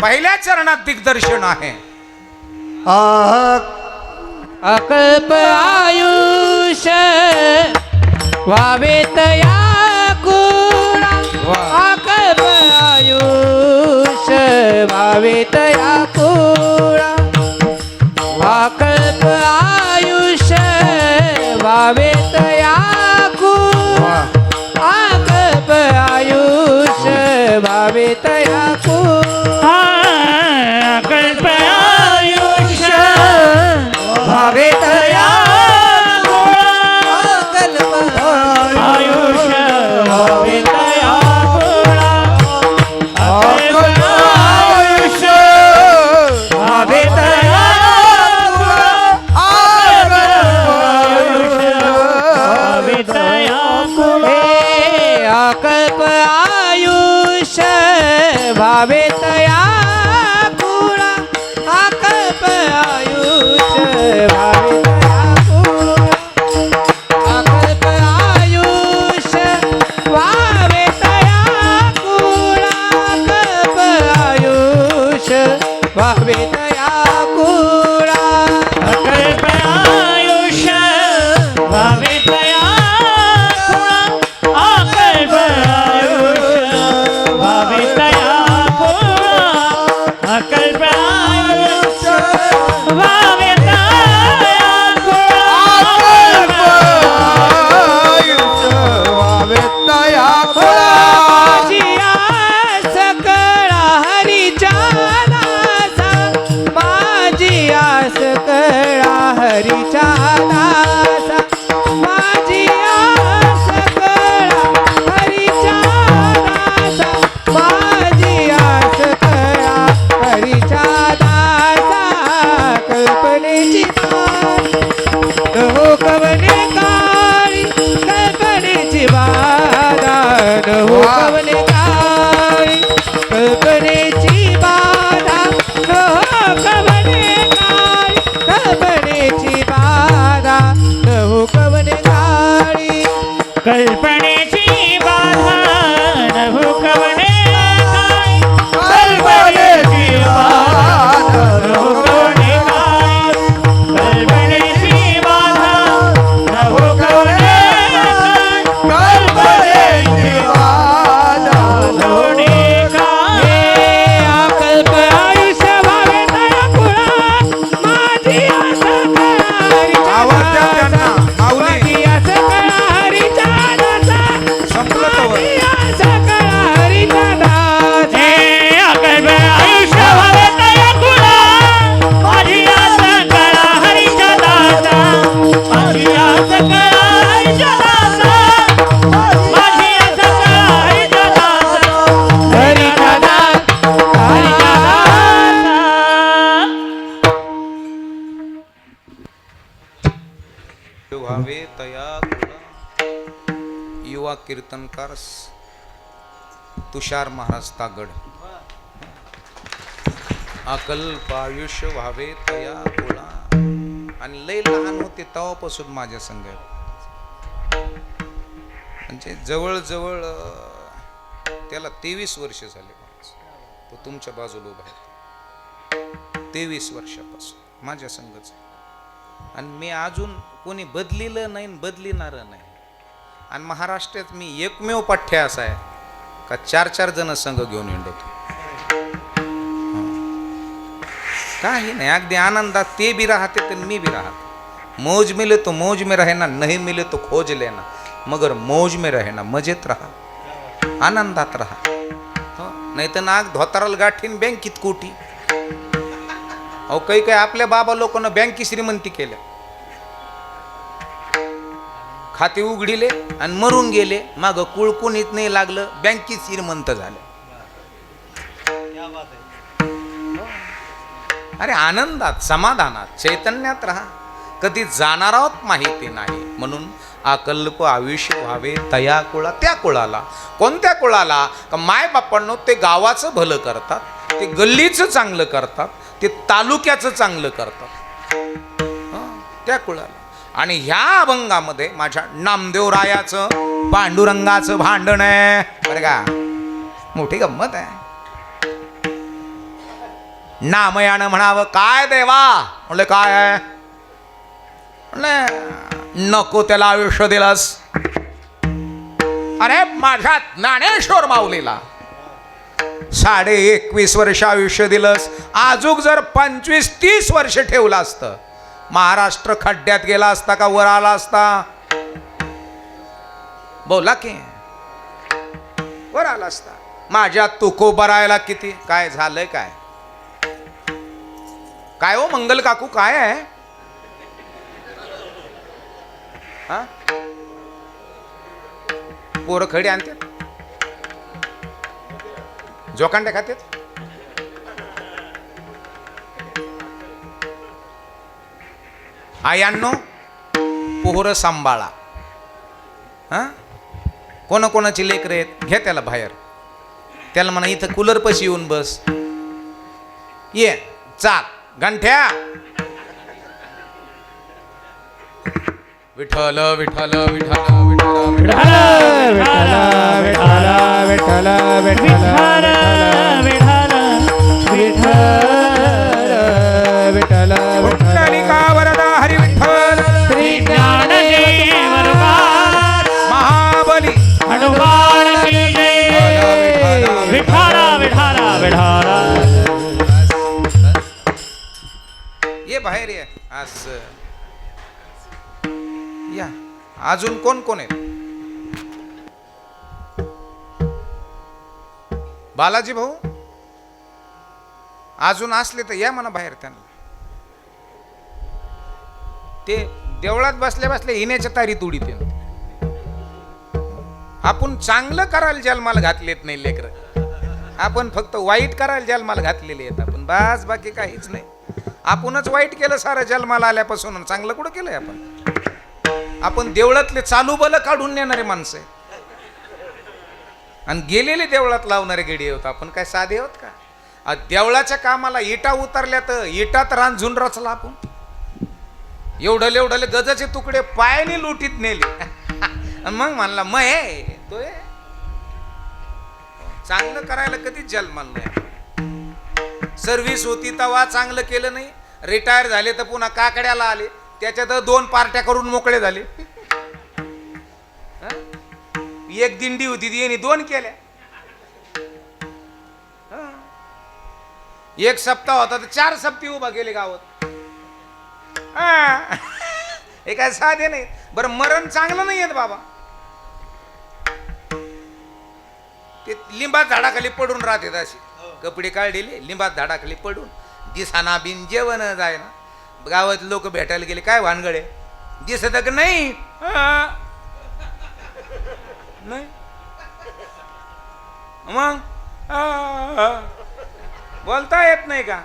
D: पहिल्या चरणात दिग्दर्शन आहे.
E: अकल्प आयुष्य व्हावे तया कुळा. अकल्प आयुष्य व्हावे तया कुळा. अकल्प आयुष्य व्हावे तया कुळा. अकल्प आयुष्य व्हावे तया कुळा.
C: अकल्प आयुष्य
E: भावे तया
C: आयुष्य भावे तया कुळा. अकल्प आयुष्य
E: भावे तया
C: भावे तया कुळा.
E: अकल्प आयुष्य भावे तया कुळा. अकल्प आयुष्य भावे तया कुळा. अकल्प आयुष्य भावे तया कुळा. अकल्प आयुष्य भावे तया कुळा.
C: अकल्प आयुष्य भावे तया कुळा. अकल्प आयुष्य भावे तया कुळा. अकल्प आयुष्य भावे तया कुळा.
E: माझी आस कळा हरीच्या दासा. माझी आस कळा हरीच्या दासा. माझी आस कळा हरीच्या दासा. माझी आस कळा हरीच्या दासा. कल्पनेची हो कवने काळी. कल्पनेची बाधा हो कवने काळी. कल्पनेची बाधा हो कवने काळी. कल्पनेची बाधा हो कवने काळी.
C: कल्पनेची बाधा नभो कवने काय. कल्पनेची बाधा नभो कवने काय. कल्पनेची बाधा नभो कवने काय. कल्पनेची बाधा नभो काय.
E: अकल्प आयुष्य भावे तया कुळा. माझी आस कळा
D: आवाज द्या
E: हरीच्या
D: त्यांना.
E: दासा.
D: माऊली.
E: माझी आस कळा हरीच्या दासा.
D: संपलं तोवर.
E: माझी आस कळा हरीच्या दासा.
C: हे अकल्प आयुष्य भावे तया कुळा. माझी आस कळा हरीच्या दासा. माझी आस कळा हरीच्या दासा. माझी आस कळा हरीच्या दासा.
E: हरीच्या दासा.
C: हरीच्या दासा.
D: व्हावे तया कुळा. युवा कीर्तनकार तुषार महाराज तागड. अकल्प आयुष्य व्हावे तया कुळा. आणि लय लहान होते तेव्हापासून माझ्या संग आहे. म्हणजे जवळजवळ त्याला 23 वर्ष झाले. तो तुमच्या बाजूला उभा आहे. 23 वर्षापासून माझ्या संगच आहे. आणि मी अजून कोणी बदलिलं नाही बदलिणार नाही. आणि महाराष्ट्रात मी एकमेव पाठ्य असा आहे का 4-4 जण संघ घेऊन हिंडतो. काही नाही, अगदी आनंदात ते भी राहते तर मी भी राहते. मौज मिले तो मौज में रहना, नहीं मिले तो खोज लेना, मगर मौज में रहना, मजेत राहा, आनंदात राहा. नाही तर नाग धोताराला गाठीन बँकेत कोटी. अहो काही काही आपल्या बाबा लोकांना बँकी श्रीमंती केल्या. खाते उघडिले आणि मरून गेले. माग कुळ कोणीच नाही लागलं, बँकेत श्रीमंत झाले. अरे आनंदात, समाधानात, चैतन्यात राहा. कधी जाणार आहोत माहिती नाही. म्हणून अकल्प आयुष्य व्हावे तया कुळा, त्या कुळाला. कोणत्या कुळाला? का माय बापांनो ते गावाचं भलं करतात, ते गल्लीचं चांगलं करतात, ते तालुक्याचं चांगलं करतात, त्या कुळाला. आणि ह्या अभंगामध्ये माझ्या नामदेवरायाचं पांडुरंगाचं भांडण आहे बरं का. मोठी गंमत आहे. नामयानं म्हणावं काय देवा, म्हणले काय आहे, म्हणले नको त्याला आयुष्य दिलंस. अरे माझ्या ज्ञानेश्वर माऊलीला 21.5 वर्ष आयुष्य दिलंस. आजूक जर 25-30 वर्ष ठेवलं असतं, महाराष्ट्र खड्ड्यात गेला असता का वर आला असता? बोला की वर आला असता. माझ्या तुकोबरायला किती काय झालंय, काय काय हो मंगल काकू काय आहे हा? पोरं खडी आणतात, जोकांडे खातात. आयांनो पोहरं सांभाळा. हा, कोणाची लेकरं आहेत घ्या त्याला बाहेर. त्याला म्हणा इथं कूलर पशी येऊन बस. ये चाल गंठ्या. विठ्ठल विठ्ठल विठ्ठल विठ्ठल
E: विठ्ठल विठ्ठल विठ्ठल विठ्ठल विठ्ठल विठ्ठल
D: पुंडलिका वरदा हरी विठ्ठल.
E: श्री ज्ञानदेव
D: महाबली
C: हनुमान की जय. विठाला विठाला विठाला.
D: ये बाहेर ये. असं या. अजून कोण कोण आहे? बालाजी भाऊ अजून असले तर या म्हणा बाहेर. त्यांना ते देवळात बसल्या बसल्या येण्याच्या तारीत उडीत. आपण चांगलं करायला जन्माला घातलेत नाही लेकर, आपण फक्त वाईट करायला जन्माला घातलेले आहेत आपण. बस बाकी काहीच नाही. आपणच वाईट केलं सारं जन्माला आल्यापासून. चांगलं कुठं केलंय आपण? आपण देवळातले चालू बल काढून नेणारे माणसं आहे आणि गेलेले देवळात लावणारे गेडी होत. आपण काय साधे होत का? देवळाच्या कामाला इटा उतरल्या तर इटात रांजून रचला आपण. एवढले गजाचे तुकडे पायाने लुटीत नेले. मग म्हणला मग हे तो चांगलं करायला कधीच जन्माला नाही. सर्व्हिस होती तेव्हा चांगलं केलं नाही. रिटायर झाले तर पुन्हा काकड्याला आले, त्याच्यात 2 पार्ट्या करून मोकळे झाले. एक दिंडी होती ती 2 केल्या. एक सप्ताह होता तर 4 सप्ती उभा केले गावात. हे काय साधे नाही. बरं मरण चांगलं नाही येत बाबा. ते लिंबात झाडाखाली पडून राहते अशी कपडे काढलेले लिंबात झाडाखाली पडून दिसाना बिन जेवण जाय ना. गावात लोक भेटायला गेले काय भानगडे दिसत का नाही? नाही मग बोलता येत नाही का?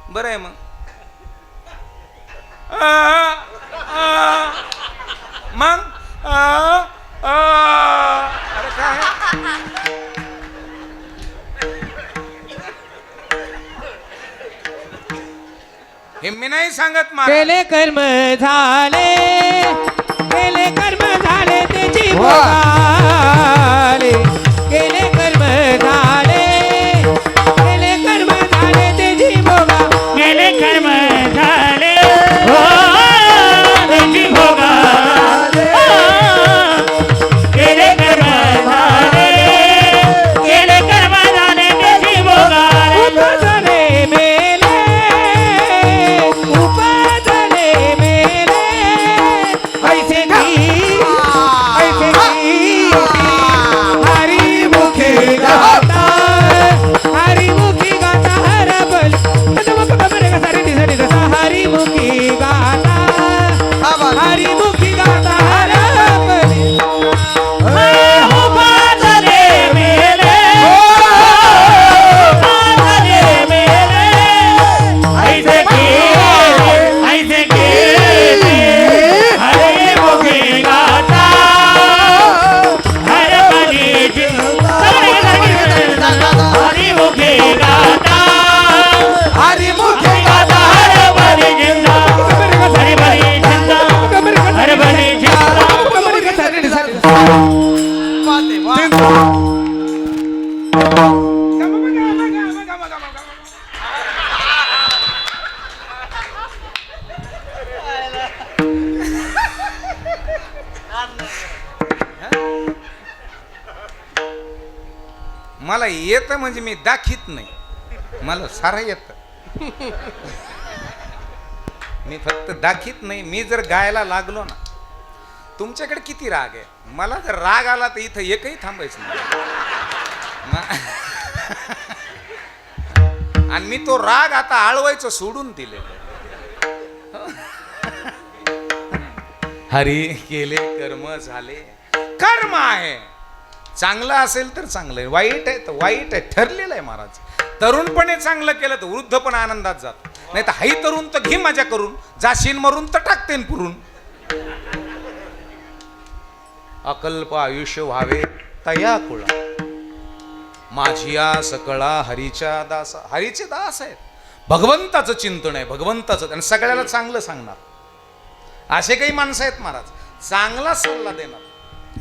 D: बरं आहे मग. मग अरे काय हे मी नाही सांगत मला.
E: केले कर्म झाले, केले कर्म झाले त्याची भोगाले. केले कर्म झाले, केले कर्म झाले त्याची भोगा.
C: गेले कर्म झाले हो त्याची भोगा. गेले कर्म झाले, गेले कर्म झाले त्याची भोगा.
E: उपजले मेले, उपजले मेले. ऐसे नी, ऐसे नी
D: मला येतं म्हणजे मी दाखीत नाही, मला सारं येतं. मी फक्त दाखीत नाही. मी जर गायला लागलो ना, तुमच्याकडे किती राग आहे, मला जर राग आला तर इथं एकही थांबायचं नाही. आणि मी तो राग आता आळवायचं सोडून दिलेलं. हरी केले कर्म झाले. कर्म आहे, चांगलं असेल तर चांगलं आहे, वाईट आहे तर वाईट आहे, ठरलेलं आहे महाराज. तरुणपणे चांगलं केलं तर वृद्ध पण आनंदात जात, नाही तर हाई तरुण तर घे मजा करून, जाशीन मरून तर टाकतेन पुरून. अकल्प आयुष्य व्हावे तया कुळा, माझिया सकळा हरीच्या दास. हरीचे दास आहेत, भगवंताचं चिंतन आहे, भगवंताचं. आणि सगळ्याला चांगलं सांगणार असे काही माणसं आहेत महाराज. चांगला सल्ला देणार,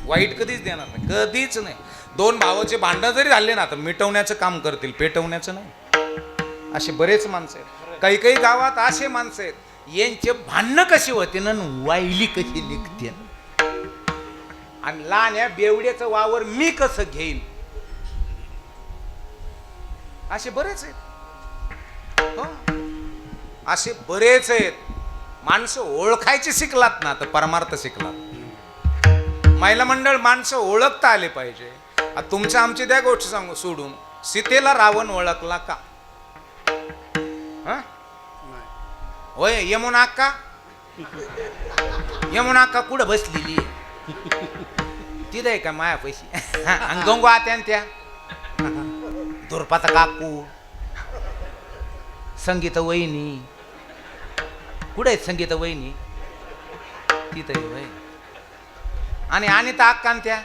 D: वाईट कधीच देणार नाही, कधीच नाही. दोन भावाचे भांडण जरी झाले ना तर मिटवण्याचं काम करतील, पेटवण्याचं नाही. असे बरेच माणसं आहेत. काही काही गावात असे माणसं आहेत, यांचे भांडणं कशी होते ना, वाईली कशी निघते, आणि लहान या बेवड्याचं वावर मी कसं घेईन, असे बरेच आहेत. हो, असे बरेच आहेत. माणसं ओळखायचे शिकलात ना तर परमार्थ शिकलात. महिला मंडळ माणसं ओळखता आले पाहिजे. तुमच्या आमची द्या गोष्ट सांगू सोडून, सीतेला रावण ओळखला का? होय, यमुना अक्का, यमुना अक्का कुठं बसलेली तिथं आहे का माया पैशी? गंगो आत्या त्या दुर्पाचा काकू, संगीता वहिनी कुठे आहेत? संगीता वहिनी तिथं आहे होय. आणि अनिता अक्का त्या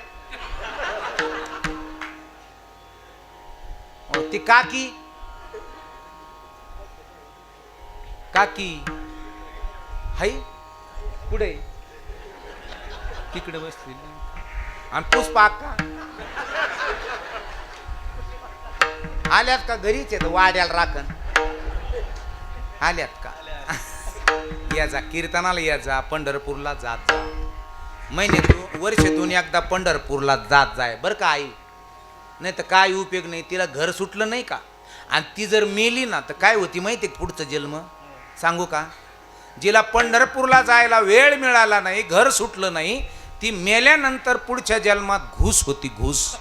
D: ती काकी, काकी हाय कुठे? तिकडे बसली. आणि पुष्पा अक्का आल्यात का? घरीच आहेत, वाड्याला राखण आल्यात का? या जा कीर्तनाला, या जा पंढरपूरला जात जा. महिन्यातून वर्षातून एकदा पंढरपूरला जात जाय बरं का आई, नाही तर काय उपयोग नाही. तिला घर सुटलं नाही का, आणि ती जर मेली ना तर काय होती माहिती आहे? पुढचं जन्म सांगू का? जिला पंढरपूरला जायला वेळ मिळाला नाही, घर सुटलं नाही, ती मेल्यानंतर पुढच्या जन्मात घुस होती, घुस.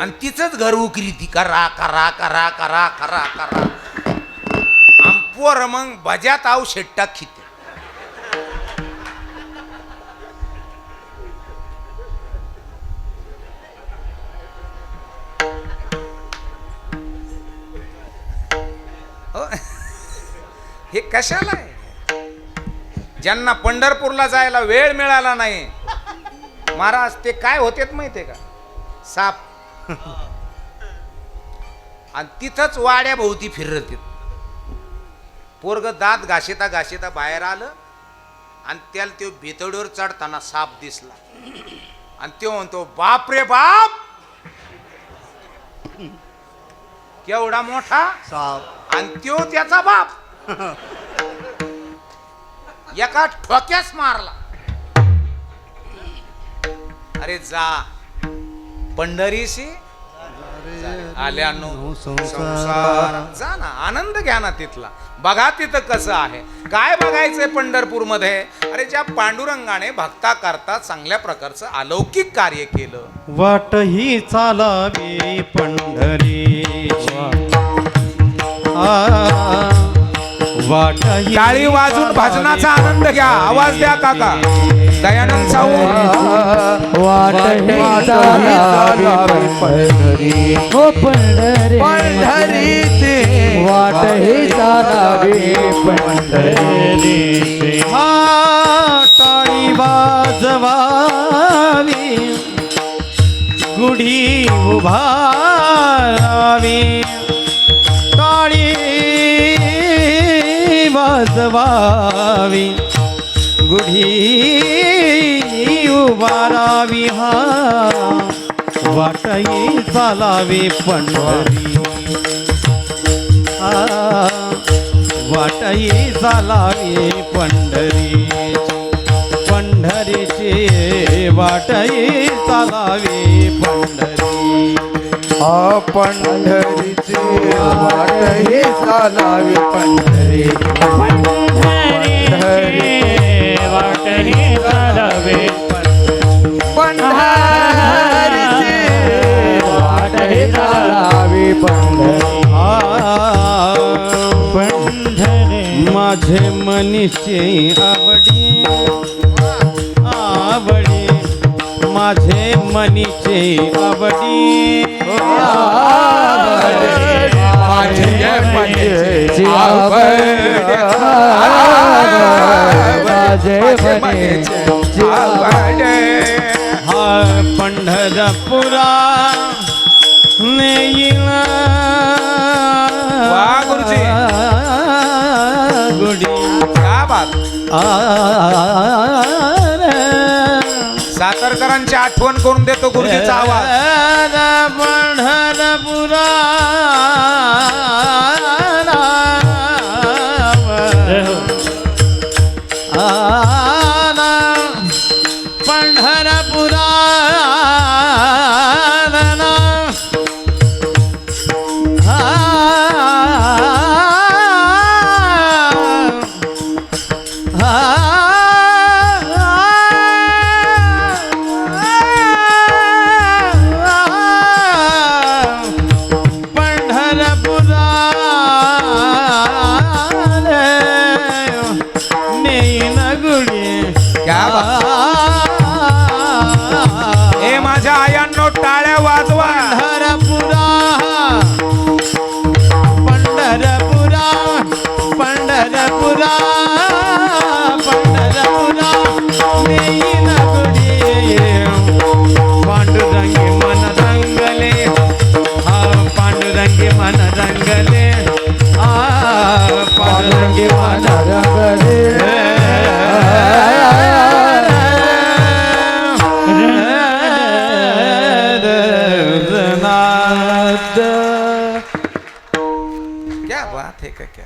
D: आणि तिचंच घर उकरी ती, करा करा करा करा करा करा. पोर मग बजात आव शेट्टा खिते. हे कशाला आहे? ज्यांना पंढरपूरला जायला वेळ मिळाला नाही महाराज, ते काय होतेत माहितीये का? साप. आणि तिथंच वाड्या भोवती फिरत. पोरग दात घाशिता घाशिता बाहेर आलं, आणि त्याला तो भितडीवर चढताना साप दिसला, आणि तो म्हणतो बाप रे बाप, केवढा मोठा साप, आणि तो त्याचा बाप. एका ठोक्यास मारला. अरे जा पंढरीशी आल्यानो संसार, जा ना, आनंद घ्या ना तिथला. बघा तिथं कसं आहे. काय बघायचंय पंढरपूर मध्ये? अरे ज्या पांडुरंगाने भक्ता करता चांगल्या प्रकारचं अलौकिक कार्य केलं.
F: वाट ही चालावी पंढरीची, वाट ही
D: टाळी वाजून भजनाचा आनंद घ्या. आवाज द्या काका. दयानंद साऊ.
E: वाट ही चालावी पंढरी, हो पंढरी
A: पंढरीचे
E: वाट ही चालावी पंढरी.
F: टाळी वाजवावी, गुढी उभारावी, टाळी वाजवावी, गुढी उभारावी. हा वाटही चालावी पंढरी, वाटही चालावी पंढरी, पंढरीची वाटही चालावी पंढरी.
A: पंढरीची वाट ही चालावी पंढरी
C: पंढरीची वाट ही चालावे
A: पंढरीची वाट ही चालावी पंढरी
C: पंढरी
F: माझे मनीचे आवडी आवडी माझे मनीचे आवडी
A: माझे मनीची आवड माझे मनीची आवड
F: हा पंढरपुरा नेईला
D: वा गुरुजी.
F: गुडी
D: क्या बात. सातारकरांची आठवण करून देतो गुरुजीचा आवाज.
F: पंढरपुरा पंढरपुरा
D: क्या बात. ए माझ्या आयांनो टाळ्या वाजवा.
F: पंढरपुरा पंढरपुरा पंढरपुरा पंढरपुरा नेईन गुडी पांडुरंगी मन रंगले हा पांडुरंगी मन रंगले पांडुरंगी मन रंगले
D: क्या बात है का क्या.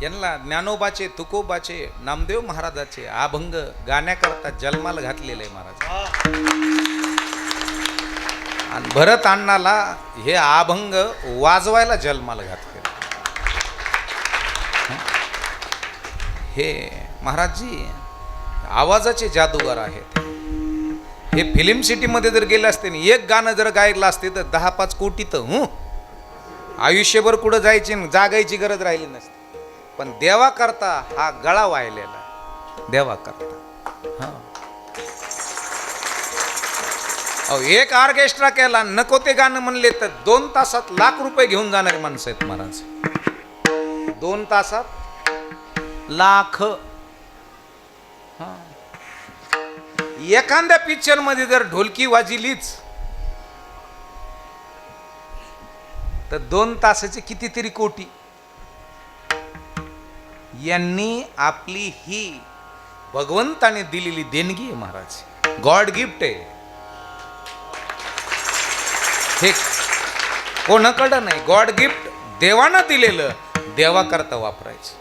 D: यांना ज्ञानोबाचे तुकोबाचे नामदेव महाराजाचे अभंग गाण्याकरता जन्माला घातलेले आहे महाराज. आणि भरत अण्णाला हे अभंग वाजवायला जन्माला घातले. हे महाराजजी आवाजाचे जादूगार आहेत. हे फिल्म सिटीमध्ये जर गेले असते ना, एक गाणं जर गायला असते तर 10-5 कोटी तर आयुष्यभर कुठं जायची जागायची गरज राहिली नसते. पण देवा करता हा गळा वाहिलेला देवा करता. एक ऑर्केस्ट्रा केला नको ते गाणं म्हणले तर 2 तासात लाख रुपये घेऊन जाणारे माणसं आहेत महाराज. 2 तासात लाख. एखाद्या पिक्चर मध्ये जर ढोलकी वाजिलीच तर 2 तासाचे कितीतरी कोटी. यांनी आपली ही भगवंताने दिलेली देणगी आहे महाराज. गॉड गिफ्ट आहे हे, कोणाकडं नाही. गॉड गिफ्ट देवानं दिलेलं देवा करता वापरायचं.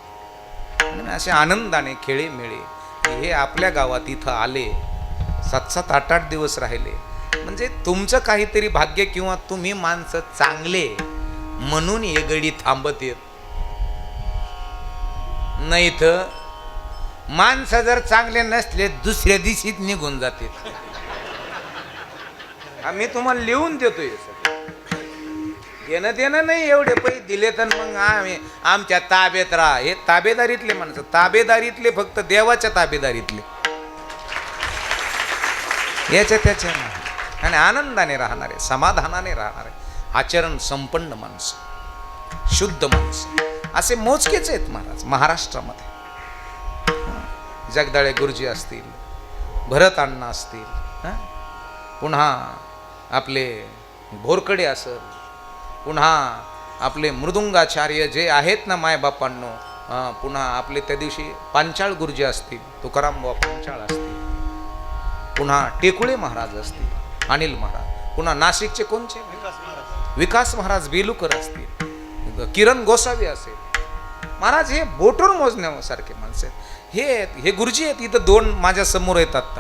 D: आणि असे आनंदाने खेळे मेळे हे आपल्या गावात इथं आले. 7-7, 8-8 दिवस राहिले म्हणजे तुमचं काहीतरी भाग्य किंवा तुम्ही माणसं चांगले म्हणून हे गडी थांबत येत नाही. तर माणसं जर चांगले नसले दुसऱ्या दिवशीच निघून जाते. आम्ही तुम्हाला लिहून देतोय. घेणं देणं नाही. एवढे पैसे दिले तर मग आम्ही आमच्या ताब्यात राहा. हे ताबेदारीतले माणसं, ताबेदारीतले फक्त देवाच्या ताबेदारीतले याच्या त्याच्या आणि आनंदाने राहणारे, समाधानाने राहणारे, आचरण संपन्न माणसं, शुद्ध माणसं असे मोजकेच आहेत महाराज महाराष्ट्रामध्ये. जगदाळे गुरुजी असतील, भरत अण्णा असतील, पुन्हा आपले भोरकडे असेल, पुन्हा आपले मृदुंगाचार्य जे आहेत ना मायबापांनो, पुन्हा आपले त्या दिवशी पांचाळ गुरुजी असतील, तुकाराम बाबा पांचाळ असतील, पुन्हा टेकुळे महाराज असतील, अनिल महाराज, पुन्हा नाशिकचे कोणचे विकास महाराज बेलुकर असतील, किरण गोसावी असेल महाराज. हे बोटून मोजण्यासारखे माणसं आहेत. हे गुरुजी आहेत. इथं 2 माझ्या समोर येतात.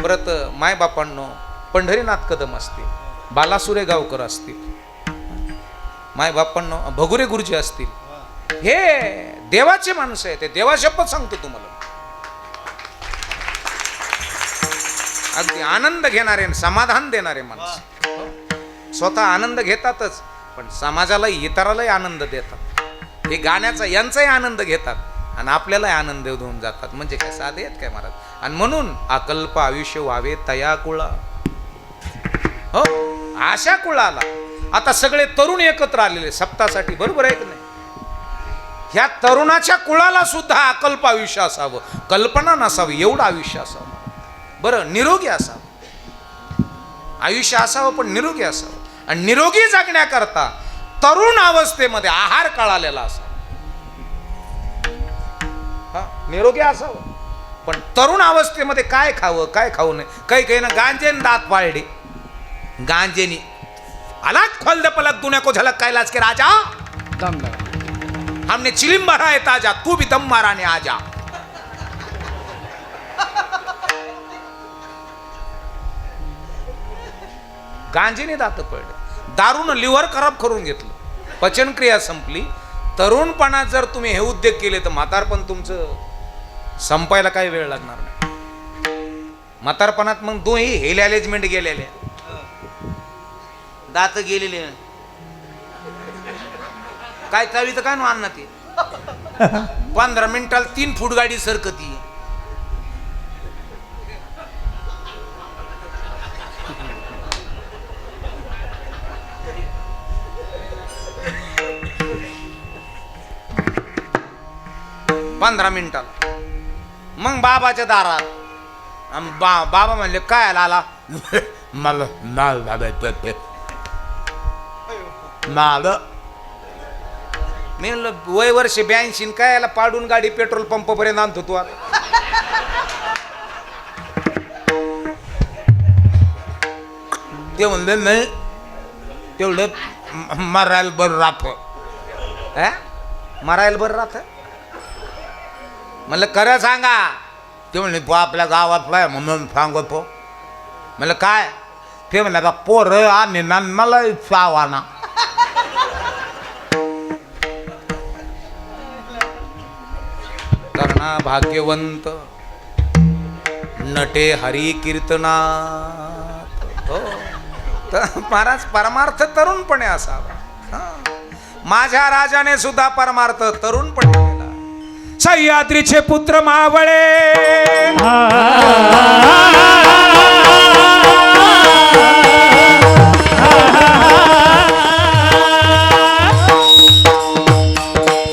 D: परत मायबापांनो पंढरीनाथ कदम असतील, बालासुरे गावकर असतील, माय बाप्पांनो भगुरे गुरुजी असतील, हे देवाचे माणसं आहे. ते देवाशपथ सांगतो तुम्हाला. अगदी आनंद घेणारे, समाधान देणारे माणसं. स्वतः आनंद घेतातच, पण समाजाला इतरालाही आनंद देतात. हे गाण्याचा यांचाही आनंद घेतात आणि आपल्यालाही आनंद देऊन जातात. म्हणजे काय साधे आहेत काय महाराज. आणि म्हणून अकल्प आयुष्य व्हावे तया कुळा. हो, अशा कुळाला आता सगळे तरुण एकत्र आलेले सप्तासाठी, बरोबर आहे की नाही. ह्या तरुणाच्या कुळाला सुद्धा अकल्प आयुष्य असावं, कल्पना नसावी, एवढं आयुष्य असावं. बरं, निरोगी असावं आयुष्य असावं, पण निरोगी असावं. आणि निरोगी जगण्याकरता तरुण अवस्थेमध्ये आहार कळालेला असावा. हा, निरोगी असावं, पण तरुण अवस्थेमध्ये काय खावं काय खाऊ नये. काही काही ना गांजेन दात पाळले, गांजेनी अलग खोल दे पलक दुनिया को झलक कैलाश के राजा,
A: दम लगा.
D: हमने चिलिम भरा है ताजा, तू भी दम माराने आजा. गांजेने दात पडले, दारूनं लिव्हर खराब करून घेतलं, पचनक्रिया संपली. तरुणपणात जर तुम्ही हे उद्योग केले तर म्हातारपण तुमचं संपायला काही वेळ लागणार नाही. म्हातारपणात मग दोन्ही हेल अरेंजमेंट गेलेले, दात गेलेले, काय चावी तर काय ना अन्न ते 15 मिनिटाला 3 फूट गाडी सरकती. पंधरा मिनिटाला मग बाबाच्या दारात. बाबा म्हणले काय आला मला मी म्हणलं वय वर्ष 82 काय याला पाडून गाडी पेट्रोल पंप पर्यंत आणतो तू आता. ते म्हणले नाही तेवढं मरायला बरं राहत, मरायला बरं राहत. म्हणलं खरं सांगा. ते म्हणले पो आपल्या गावातला म्हणून सांगतो. म्हणलं काय. ते म्हणलं का पोरं आणि मला सावाना. कर्णा भाग्यवंत नटे हरी कीर्तनात. हो, तर महाराज परमार्थ तरुणपणे असावा. माझ्या राजाने सुद्धा परमार्थ तरुणपणे केला. सह्याद्रीचे पुत्र मावळे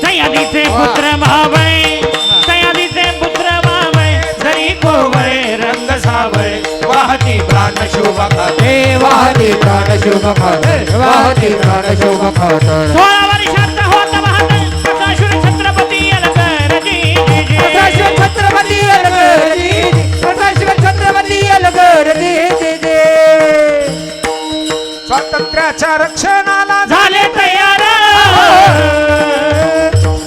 C: सह्याद्रीचे पुत्र मावळे, सह्याद्रीचे पुत्र मावळे, जरी कोवळे रंग सावळे, वाहती प्राण शुभ खाते,
E: वाहती प्राण शुभ खाते, वाहती प्राण शुभ खाते.
C: 16 वर्षात होत वाहत सदाशिव छत्रपती अलगरजी.
E: सदाशिव छत्रपती अलगरजी, सदाशिव छत्रपती अलगरजी.
D: स्वातंत्र्याच्या रक्षणाला
C: झाले तयार,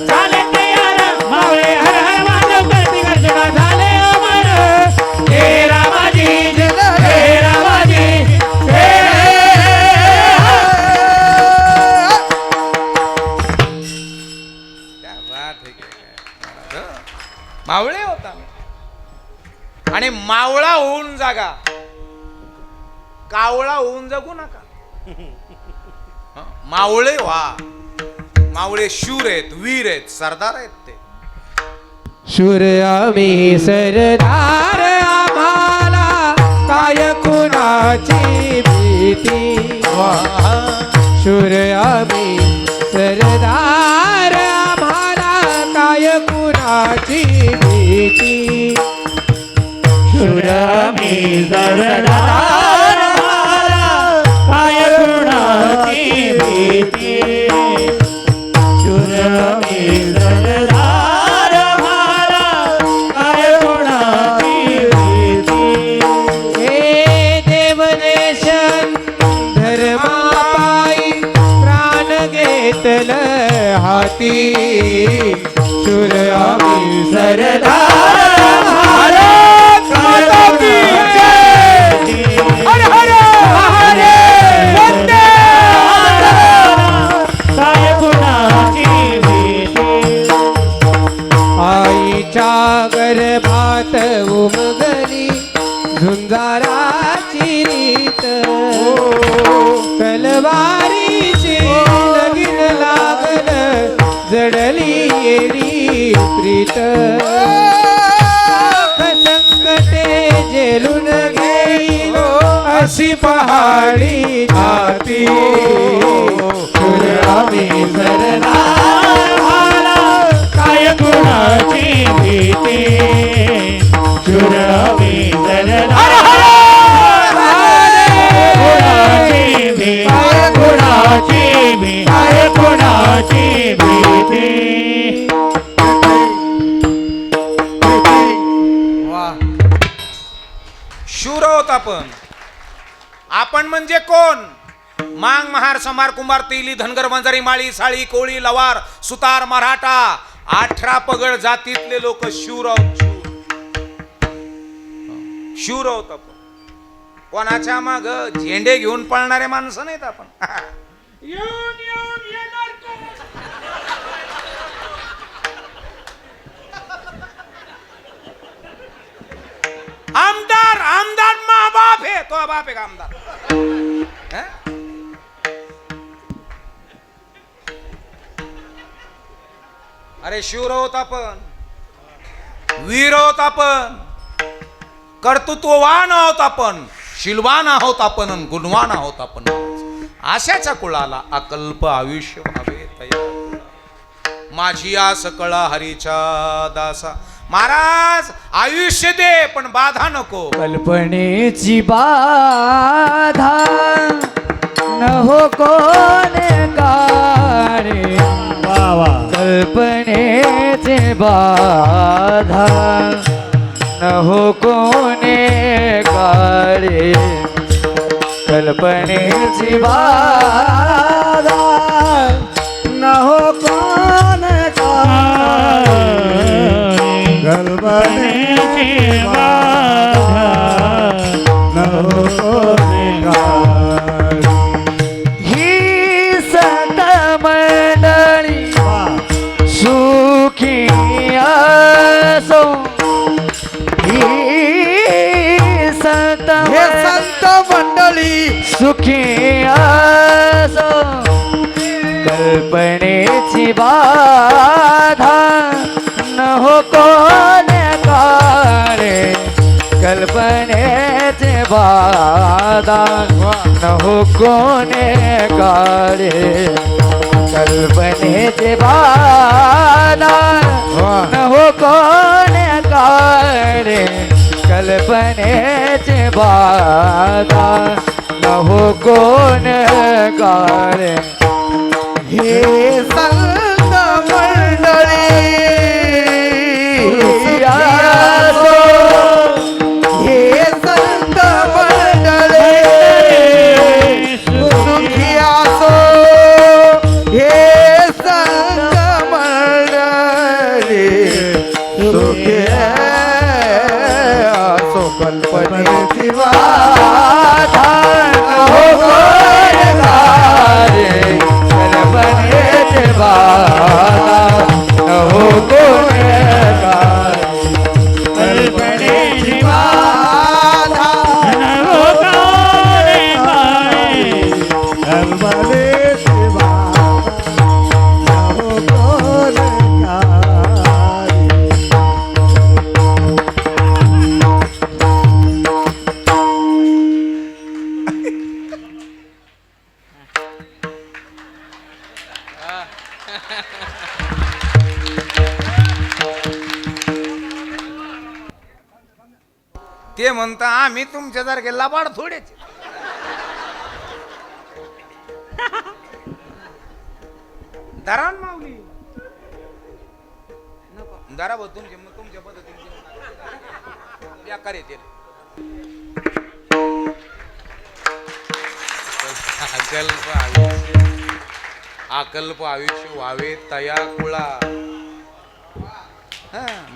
C: झाले तयार मावळे. हर हर महादेव करती गर्जना झाले अमर. हे रामाजी, हे रामाजी, हे
D: क्या बात है. मावळे होता आणि मावळा होऊन जागा, कावळा होऊन जगू नका. मावळे व्हा. मावळे शूर आहेत, वीर आहेत, सरदार आहेत. ते
E: शूर आम्ही सरदार, आम्हाला काय कुणाची भीती. शूर आम्ही सरदार, आम्हाला काय कुणाची भीती.
C: शूर आम्ही सरदार, आम्हाला काय कुणाची भीती. शूर आम्ही सरदार, आम्हाला काय कुणाची भीती.
E: हे देवदेशन धर्मापायी प्राण घेतलं हाती. शूर आम्ही सरदार, भारत माता की जय. हर हर महादेव.
F: घडली येरी प्रीत संकटे जेलून घेईलो अशी पहाडी जाती
E: आम्ही सरला
C: काय गुणाची भीती शुरावी जलना गुणाची भीती गुणाची भीती गुणाची भीती
B: वा
D: शूर आहोत आपण म्हणजे कोण मांग महार समार कुंभार तेली धनगर बंजारी माळी साळी कोळी लवार सुतार मराठा 18 पगड जातीतले लोक शूर आहोत शूर आहोत आपण कोणाच्या माग झेंडे घेऊन पळणारे माणसं नाहीत आपण येऊन येऊन येणार कोण? आमदार आमदार मा बाप है तो बाप है का आमदार हैं? अरे शूर होत आपण वीर होत आपण कर्तृत्ववान आहोत आपण शिलवान आहोत आपण आणि गुणवान आहोत आपण आशाच्या कुळाला अकल्प आयुष्य व्हावे तयार माझी आस कळा हरीच्या दासा महाराज आयुष्य दे पण बाधा नको
F: कल्पनेची बाधा न हो कोणे कारे कल्पनेची बाधा न हो कोणे कारे कल्पनेची बाधा न हो कोणे
C: कल्पनेची बाधा
F: ही संत मंडळी सुखी असो ही संत मंडळी सुखी असो कल्पनेची बाधा न हो कोणे कारे कल्पनेचे बाधा न हो कोणे कारे कल्पनेचे बाधा न हो कोणे कारे कल्पनेचे बाधा न हो कोणे कारे हे संत मंडळी असो हे संत मंडळी सुखी असो हे संत मंडळी सुखी असो कल्पनेची बाधा हो कोणे कारे कल्पनेची बाधा हो कोणे कारे कल्पनेची बाधा
C: हो कोणे कारे
F: कल्पनेची बाधा हो कोणे कारे
B: ते म्हणता आम्ही तुमच्यासारखे लबाड थोडेच दरान माऊली नको दरा बघ तुमच्या पद्धतीने बेकार येते अकल्प आयुष्य व्हावे तया कुळा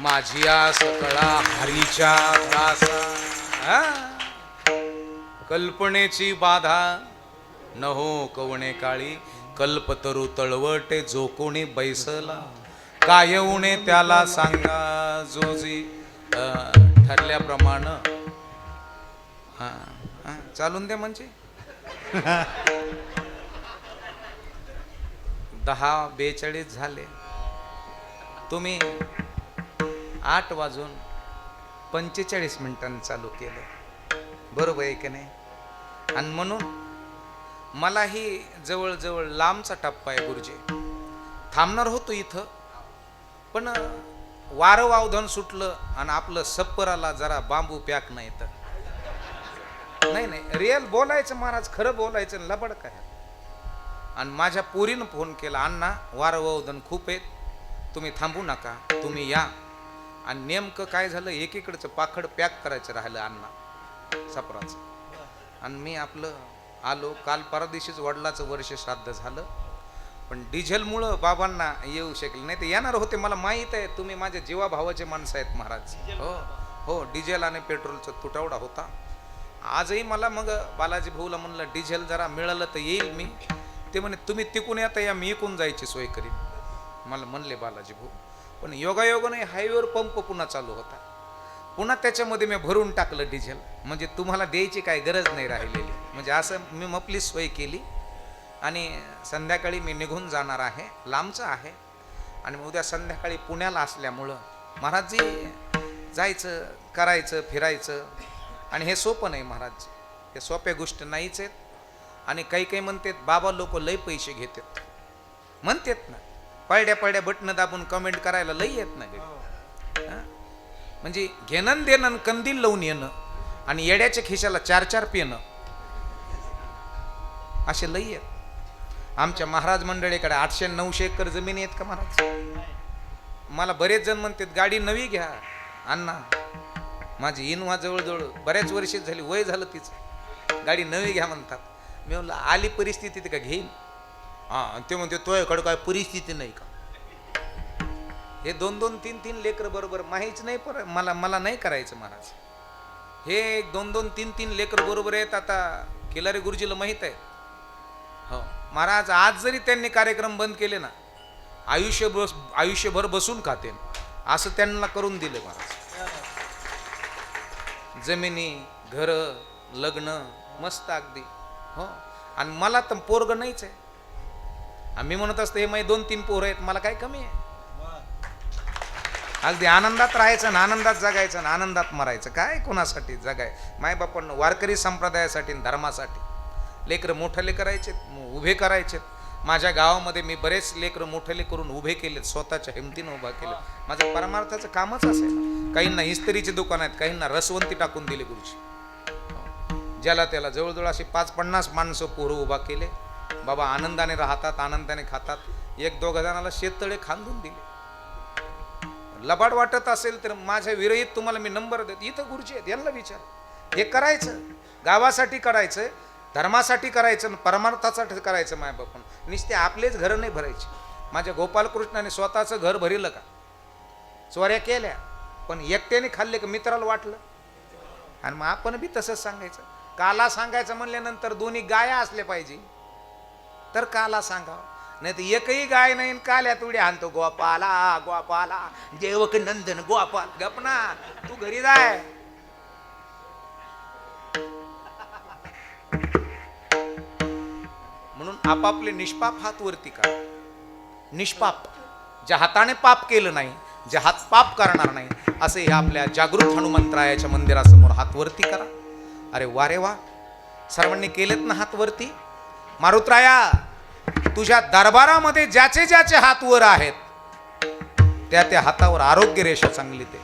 B: माझी आस कळा हरीच्या दासा कल्पनेची बाधा न हो कवणे काळी कल्पतरू तळवटे जो कोणी बैसला काय उणे त्याला सांगा जोजी ठरल्याप्रमाणे चालून दे म्हणजे 10:42 झाले तुम्ही 8:45 चालू केलं, बरोबर आहे की नाही? आणि म्हणून मलाही जवळजवळ लांबचा टप्पा आहे गुरुजी. थांबणार होतो इथं, पण वारं वावधन सुटलं आणि आपलं सप्पराला जरा बांबू पॅक नाही तर नाही रिअल बोलायचं महाराज, खरं बोलायचं, लबड काय. आणि माझ्या पोरीनं फोन केला, अण्णा वारं वावधन खूप आहेत, तुम्ही थांबू नका, तुम्ही या. आणि नेमकं काय झालं, एकीकडचं पाखड पॅक करायचं राहिलं अण्णा सपराचं. आणि मी आपलं आलो. काल परदिवशीच वडिलाचं वर्ष श्राद्ध झालं, पण डिझेलमुळं बाबांना येऊ शकले नाही. ते येणार होते, मला माहीत आहे तुम्ही माझ्या जीवाभावाचे माणसं आहेत महाराज. हो हो, डिझेल आणि पेट्रोलचा तुटवडा होता. आजही मला मग बालाजी भाऊला म्हणलं डिझेल जरा मिळालं तर येईल मी. ते म्हणे तुम्ही तिकून येता या, मी इकून जायची सोय करीन. मला म्हणले बालाजी भाऊ, पण योगायोगाने हायवेवर पंप पुन्हा चालू होता. पुन्हा त्याच्यामध्ये मी भरून टाकलं डिझेल, म्हणजे तुम्हाला द्यायची काय गरज नाही राहिलेली. म्हणजे असं मी आपली सोय केली. आणि संध्याकाळी मी निघून जाणार आहे, लांबचं आहे. आणि उद्या संध्याकाळी पुण्याला असल्यामुळं महाराजजी जायचं, करायचं, फिरायचं. आणि हे सोपं नाही महाराज, हे सोप्या गोष्ट नाहीच आहेत. आणि काही काही म्हणतात बाबा लोक लय पैसे घेतात म्हणतात ना, पळड्या बटणं दाबून कमेंट करायला लई येत ना. म्हणजे घेणं देणं, कंदील लावून येणं आणि येड्याच्या खिशाला 4-4 पेनं असे लई आहेत. आमच्या महाराज मंडळीकडे 800-900 एकर जमीन आहेत का महाराज? मला बरेच जण म्हणतात गाडी नवी घ्या अण्णा. माझी इनोव्हा जवळजवळ बऱ्याच वर्षी झाली, वय झालं तिचं, गाडी नवी घ्या म्हणतात. मी म्हणलं आली परिस्थिती का घेईन. हां, ते म्हणते तोयाकडे काय परिस्थिती नाही का? हे 2-2, 3-3 लेकर बरोबर माहीच नाही, पर मला नाही करायचं महाराज. हे 2-2, 3-3 लेकर बरोबर आहेत. आता केलारे गुरुजीला माहीत आहे. हो महाराज, आज जरी त्यांनी कार्यक्रम बंद केले ना, आयुष्यभर बसून खाते असं त्यांना करून दिले महाराज. जमिनी, घर, लग्न मस्त अगदी. हो, आणि मला तर पोरग नाहीच आहे. आम्ही म्हणत असतो हे माझे 2-3 पोरं आहेत, मला काय कमी आहे. अगदी आनंदात राहायचं ना, आनंदात जगायचं ना, आनंदात मरायचं. काय कोणासाठी जगाय? मायबापांना वारकरी संप्रदायासाठी, धर्मासाठी. लेकरं मोठले करायचे, उभे करायचे. माझ्या गावामध्ये मी बरेच लेकरं मोठले करून उभे केलेत, स्वतःच्या हिमतीनं उभा केले. माझं परमार्थाचं कामच असेल. काहींना इस्त्रीचे दुकान आहेत, काहींना रसवंती टाकून दिले गुरुजी. ज्याला त्याला जवळजवळ असे 5-50 माणसं पोरं उभा केले. बाबा आनंदाने राहतात, आनंदाने खातात. 1-2 जणाला शेततळे खांदून दिले. लबाड वाटत असेल तर माझ्या विरहित तुम्हाला मी नंबर देतो, इथं गुरुजी आहेत, यांना विचार. हे करायचं, गावासाठी करायचं, धर्मासाठी करायचं, परमार्थासाठी करायचं. मायबापण नुसते आपलेच घरं नाही भरायचे. माझ्या गोपालकृष्णाने स्वतःचं घर भरिलं का? चोऱ्या केल्या, पण एकट्याने खाल्ले का मित्राला वाटलं. आणि मग आपण बी तसंच सांगायचं. काला सांगायचं म्हणल्यानंतर दोन्ही गाया असल्या पाहिजे तर काला सांगावं, नाही तर एकही गाय नाही काल्या तुडी आणतो गोपाला गोपाला देवक नंदन गोपाल. गपना, तू घरी जाय. म्हणून आपापले निष्पाप हात वरती करा. निष्पाप, ज्या हाताने पाप केलं नाही, जे हात पाप करणार नाही, असे हे आपल्या जागृत हनुमंतरायाच्या मंदिरासमोर हात वरती करा. अरे वा रे वा, सर्वांनी केलेत ना हात वरती. मारुतराया, तुझ्या दरबारामध्ये ज्याचे ज्याचे हात वर आहेत त्या त्या हातावर आरोग्य रेषा चांगली दे,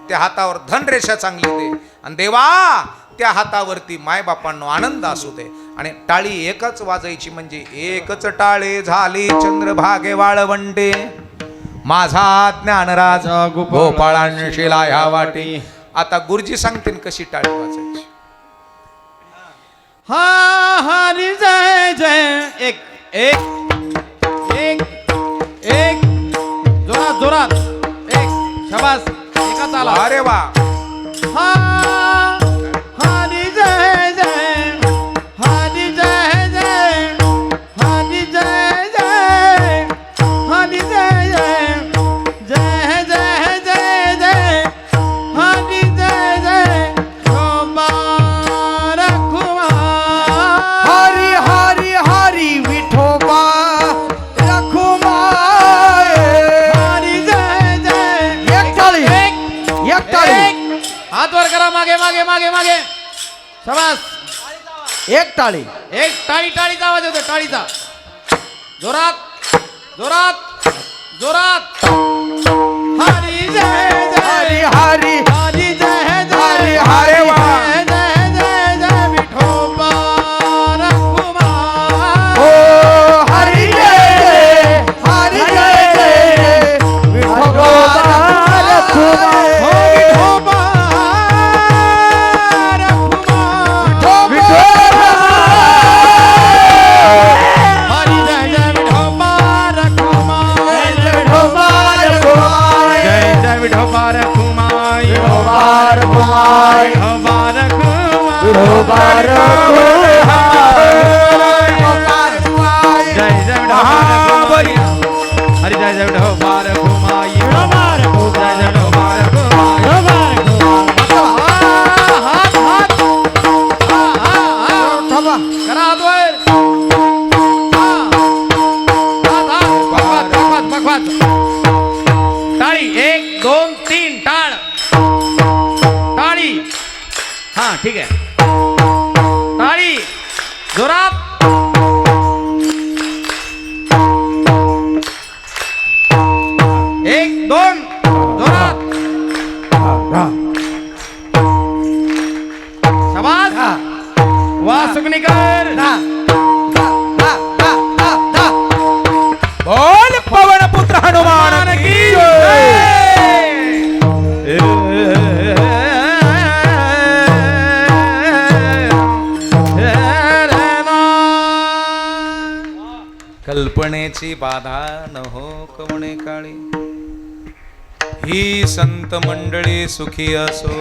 B: त्या हातावर धन रेषा चांगली दे. आणि देवा, त्या हातावरती मायबापांनो आनंद असू दे. आणि टाळी एकच वाजायची, म्हणजे एकच टाळे झाली चंद्रभागे वाळवंटे, माझा ज्ञानराज गोपाळांशीला ह्या वाटी. आता गुरुजी सांगतील कशी टाळी वाजायची.
C: हा हरी जय जय. एक एक एक एक जोरात जोरात. एक शाबास, एका ताला.
B: अरे वा.
C: हा हरी जय जय, हरी जय जय, हरी जय जय, हरी जय जय, जय जय जय जय, हरी जय जय. शोभा रखुमा.
F: हरी हरी हरी विठोबा रखुमाय.
C: हरी जय
A: मागे मागे मागे शाबास
F: एक टाळी.
A: एक टाळीचा आवाज येतो टाळीचा जोरात जोरात जोरात हरी जय
F: हरी
A: जय
F: हरी
A: हरी जय जय
F: हरी वा.
A: जय जय जय जय विठोबा रघुमाई.
F: ओ हरी जय जय हरी जय जय विठोबा रखुमाई.
A: हो विठोबा रघुमाई.
F: विठोबा.
A: हरी जय जय विठोबा रघुमाई.
F: विठोबा रखुमाई.
A: जय जय विठोबा रघुमाई.
F: विठोबा रखुमाई.
A: विठोबा रघुमाई.
F: विठोबा रखुमाई.
A: जय जय विठोबा रघुमाई. हरी जय जय विठोबा रघुमाई. जय जय विठोबा रघुमाई. हात हात करा हात वर. हात पकवाज टाळी 1 2 3 टाळ टाळी. हा ठीक आहे टाळी जोरात. 1 2 जोरात. शाबास वा सुकणीकर.
F: बोल पवन पुत्र हनुमान की
D: कल्पनेची बाधा न हो कवणे काळी, ही संत मंडळी सुखी असो.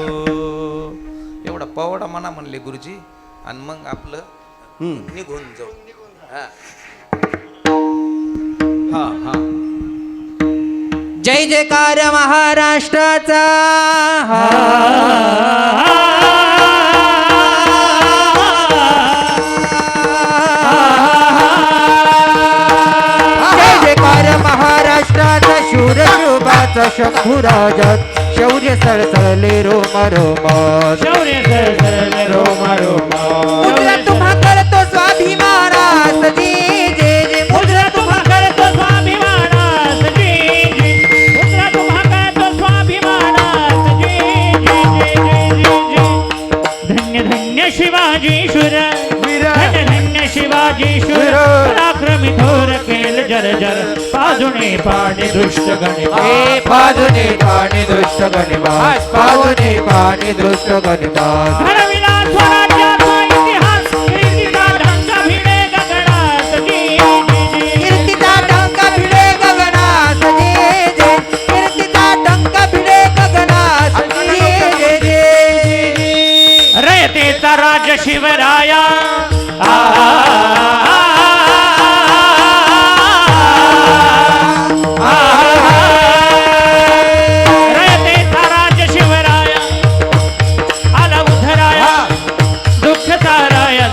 D: एवढा पवडा म्हणा म्हणले गुरुजी आणि मग आपलं निघून जाऊ. हा
A: हा हा
F: जय जयकार महाराष्ट्राचा. जय जयकार महाराष्ट्राचा शूर शोभाचा शंभूराजात शौर्य सळसळले रोम रोमात. मुद्रा तुम्हा करतो स्वाभिमानास जी जे जे
C: मुद्रा तुम्हा करतो स्वाभिमानास जी जी. मुद्रा तुम्हा करतो स्वाभिमानास जी जी जी जी जी. धन्य धन्य शिवाजी शूर धन्य धन्य शिवाजी शूर. पराक्रमी थोर केल जर जर पाजुणे पाणी दृष्ट गणिमा.
F: हे पाजुने पाणी दृष्ट गणिमास. पाजुने पाणी दृष्ट गणिमास.
C: घडविला स्वराज्याचा इतिहास. कीर्तीचा ढंका भिडे गगनात जी जी जी.
F: कीर्तीचा डंका भिडे गगनास जे जे. कीर्तीचा डंका भिडे गगनास जे जे जे.
C: रयतेचा राज शिवराया. रयतेचा राज शिवराया. आला उधराया दुःख साराया.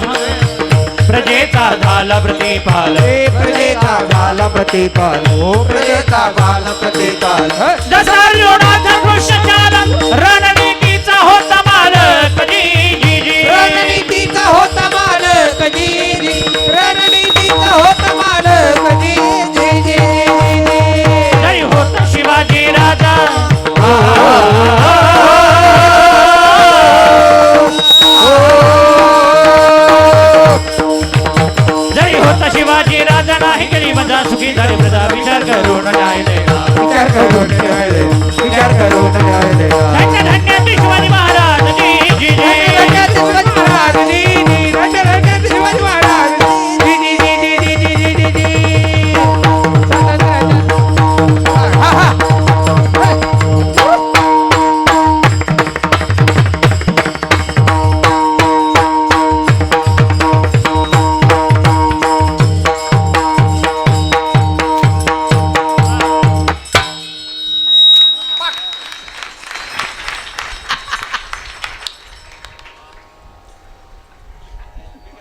C: प्रजेचा झाला प्रतिपाल.
F: प्रजेचा झाला प्रतिपाल. ओ प्रजेचा झाला प्रतिपाल.
C: जसा लोणाचा कृष्णचाल रणनीतीचा होता मालक जी जी जी.
F: रणनीतीचा होता मालक जी जी. रणनीतीचा होता मालक जी जी जी जी.
C: जय होत शिवाजी राजा. जय होता शिवाजी राजा. नाही केली मजा सुखी झाली प्रजा. विचार करून न्याय देवा.
F: विचार करून न्याय दे. विचार करून न्याय दे.
C: धन्य धन्य शिवाजी महाराज जी जी जी.
F: शिवाजी महाराज जी जी. धन्य धन्य शिवाजी महाराज जी जी जी जी जी जी जी जी जी. हा हा.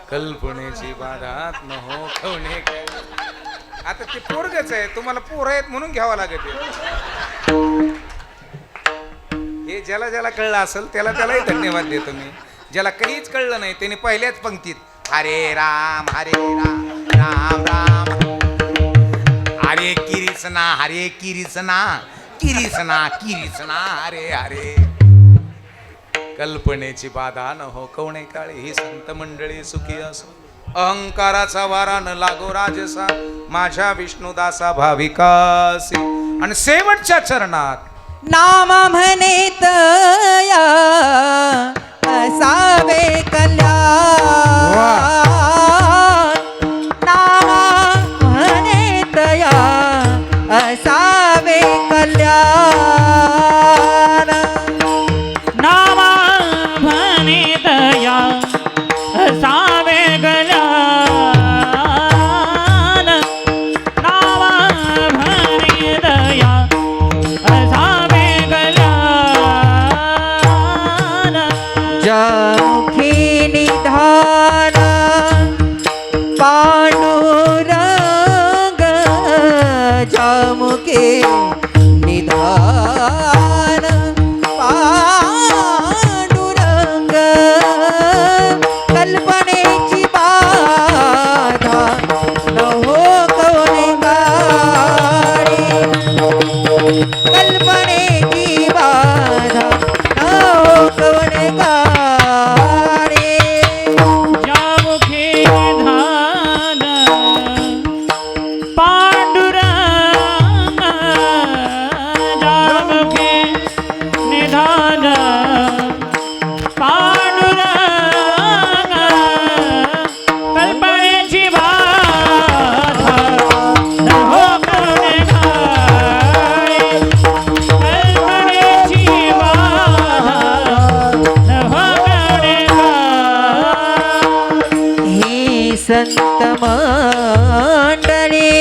D: कल्पनेची बाधा न हो कवणे काळी. आता ते पोरगच आहे, तुम्हाला पोर आहेत म्हणून घ्यावं लागत.
B: हे ज्याला ज्याला कळलं असेल त्याला त्यालाही धन्यवाद देतो मी. ज्याला काहीच कळलं नाही त्याने पहिल्याच पंक्तीत हरे राम राम राम हरे किरीसना हरे किरीसना किरीसना किरीसना हरे हरे. कल्पनेची बाधा न हो कवणे काळे ही संत मंडळी सुखी असो. अहंकाराचा वारा न लागो राजसा माझ्या विष्णुदासा भाविकासी. आणि शेवटच्या चरणात
F: नाम म्हणेत या असावे कल्याण. नाम म्हणेत या असावे कल्याण.
C: नामा म्हणे दया असावे गल्यान. नामा म्हणे दया असावे गल्यान.
F: जमुखी निधान पांडुरंग जमुखी निधान पांडुरंग. कल्पनेची बाधा न हो कवने काळी. कल्पनेची बाधा न हो कवने काळी.
C: जामुखे धान पांडुरंग. जामुखे निधान पांडुरंग. कल्पनेची बाधा न हो कवने काळी. कल्पनेची बाधा न हो कवने काळी.
F: हे संत मंडळी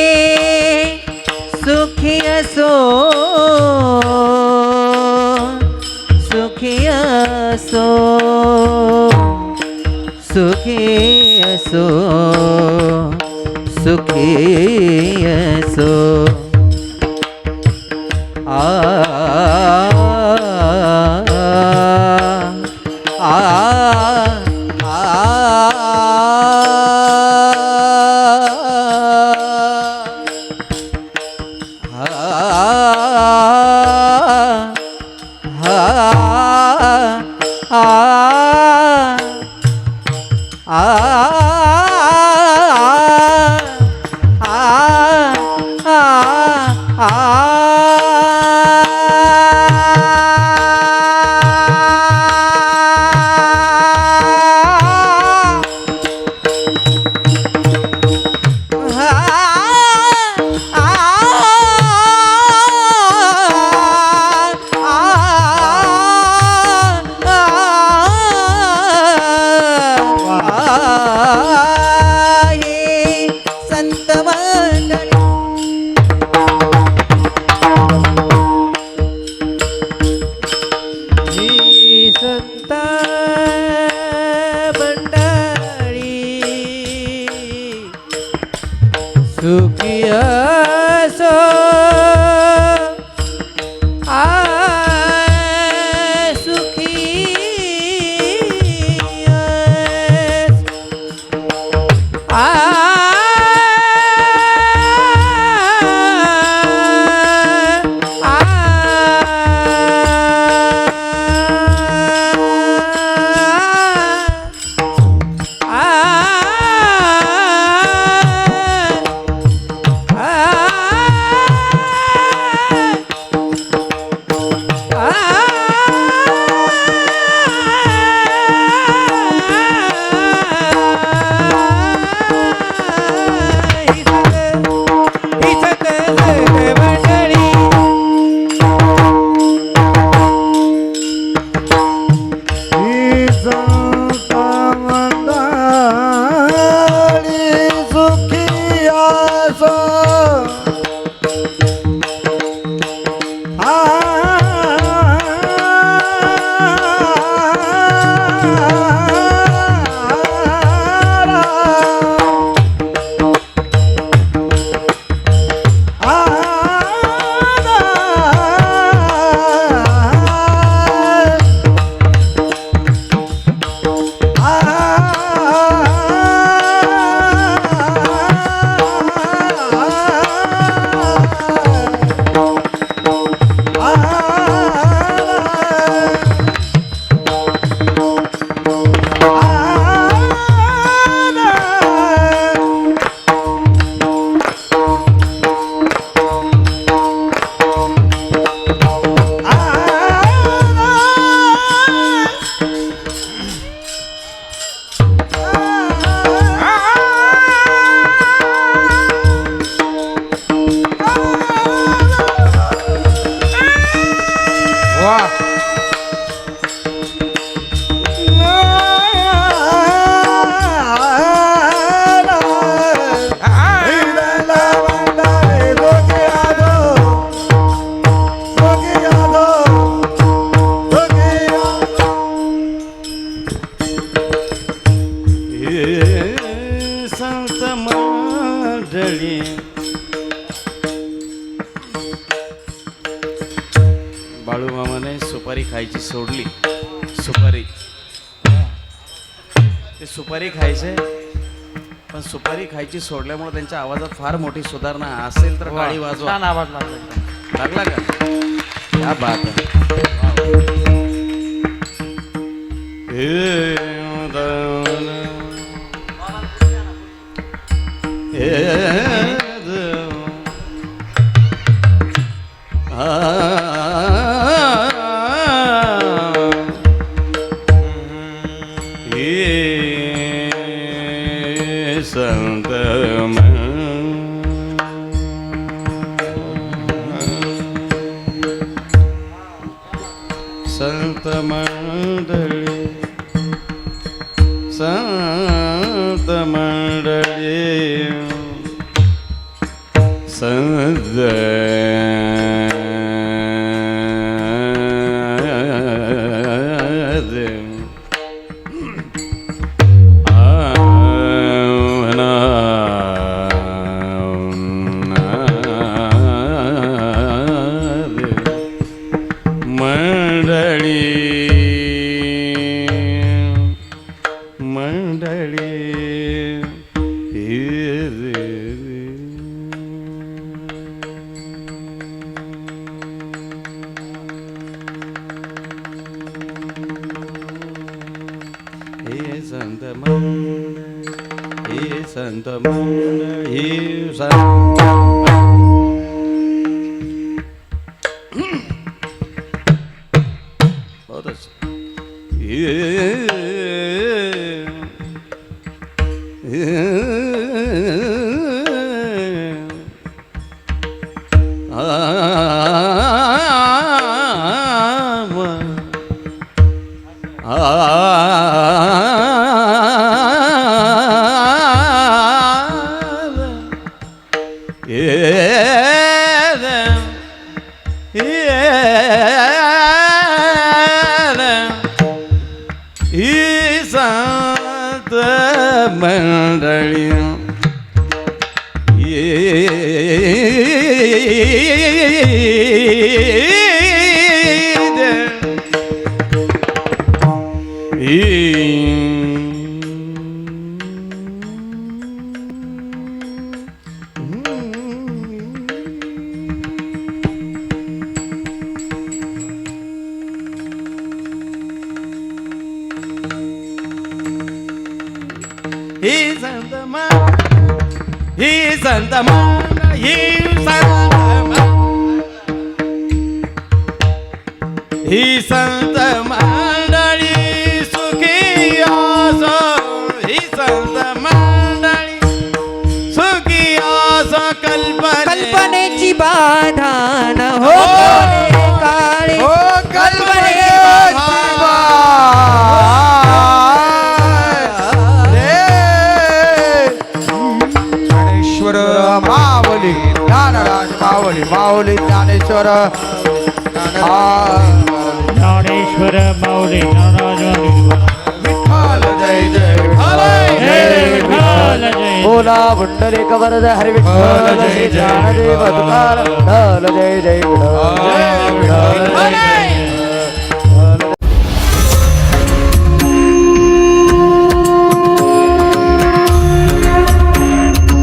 F: सुखी असो सुखी असो सुखी असो सुखी असो. आ आ आ
G: बाळूमामाने सुपारी खायची सोडली. सुपारी ते सुपारी खायचे, पण सुपारी खायची सोडल्यामुळे त्यांच्या आवाजात फार मोठी सुधारणा असेल तर टाळी वाजवा.
C: छान आवाज लागला.
G: लागला का? क्या बात आहे.
H: संत संत मंडळी संत मंडळी संत संत मंडळी बहुत अच्छा. संत मंडळी ही संत मंडळी सुखी असो. ही संत मंडळी सुखी असो.
F: कल्पनेची बाधान हो काळी कल्पनेची
E: ज्ञानेश्वर माऊली ज्ञानराज माऊली माऊली ज्ञानेश्वर
C: ज्ञानेश्वर माऊली ज्ञानाराज
E: विठ्ठल जय जय विठ्ठल
C: जय विठ्ठल जय.
E: बोला पुंडलिक वरद हरि विठ्ठल जय ज्ञानदेव तुकाराम विठ्ठल जय जय विठ्ठल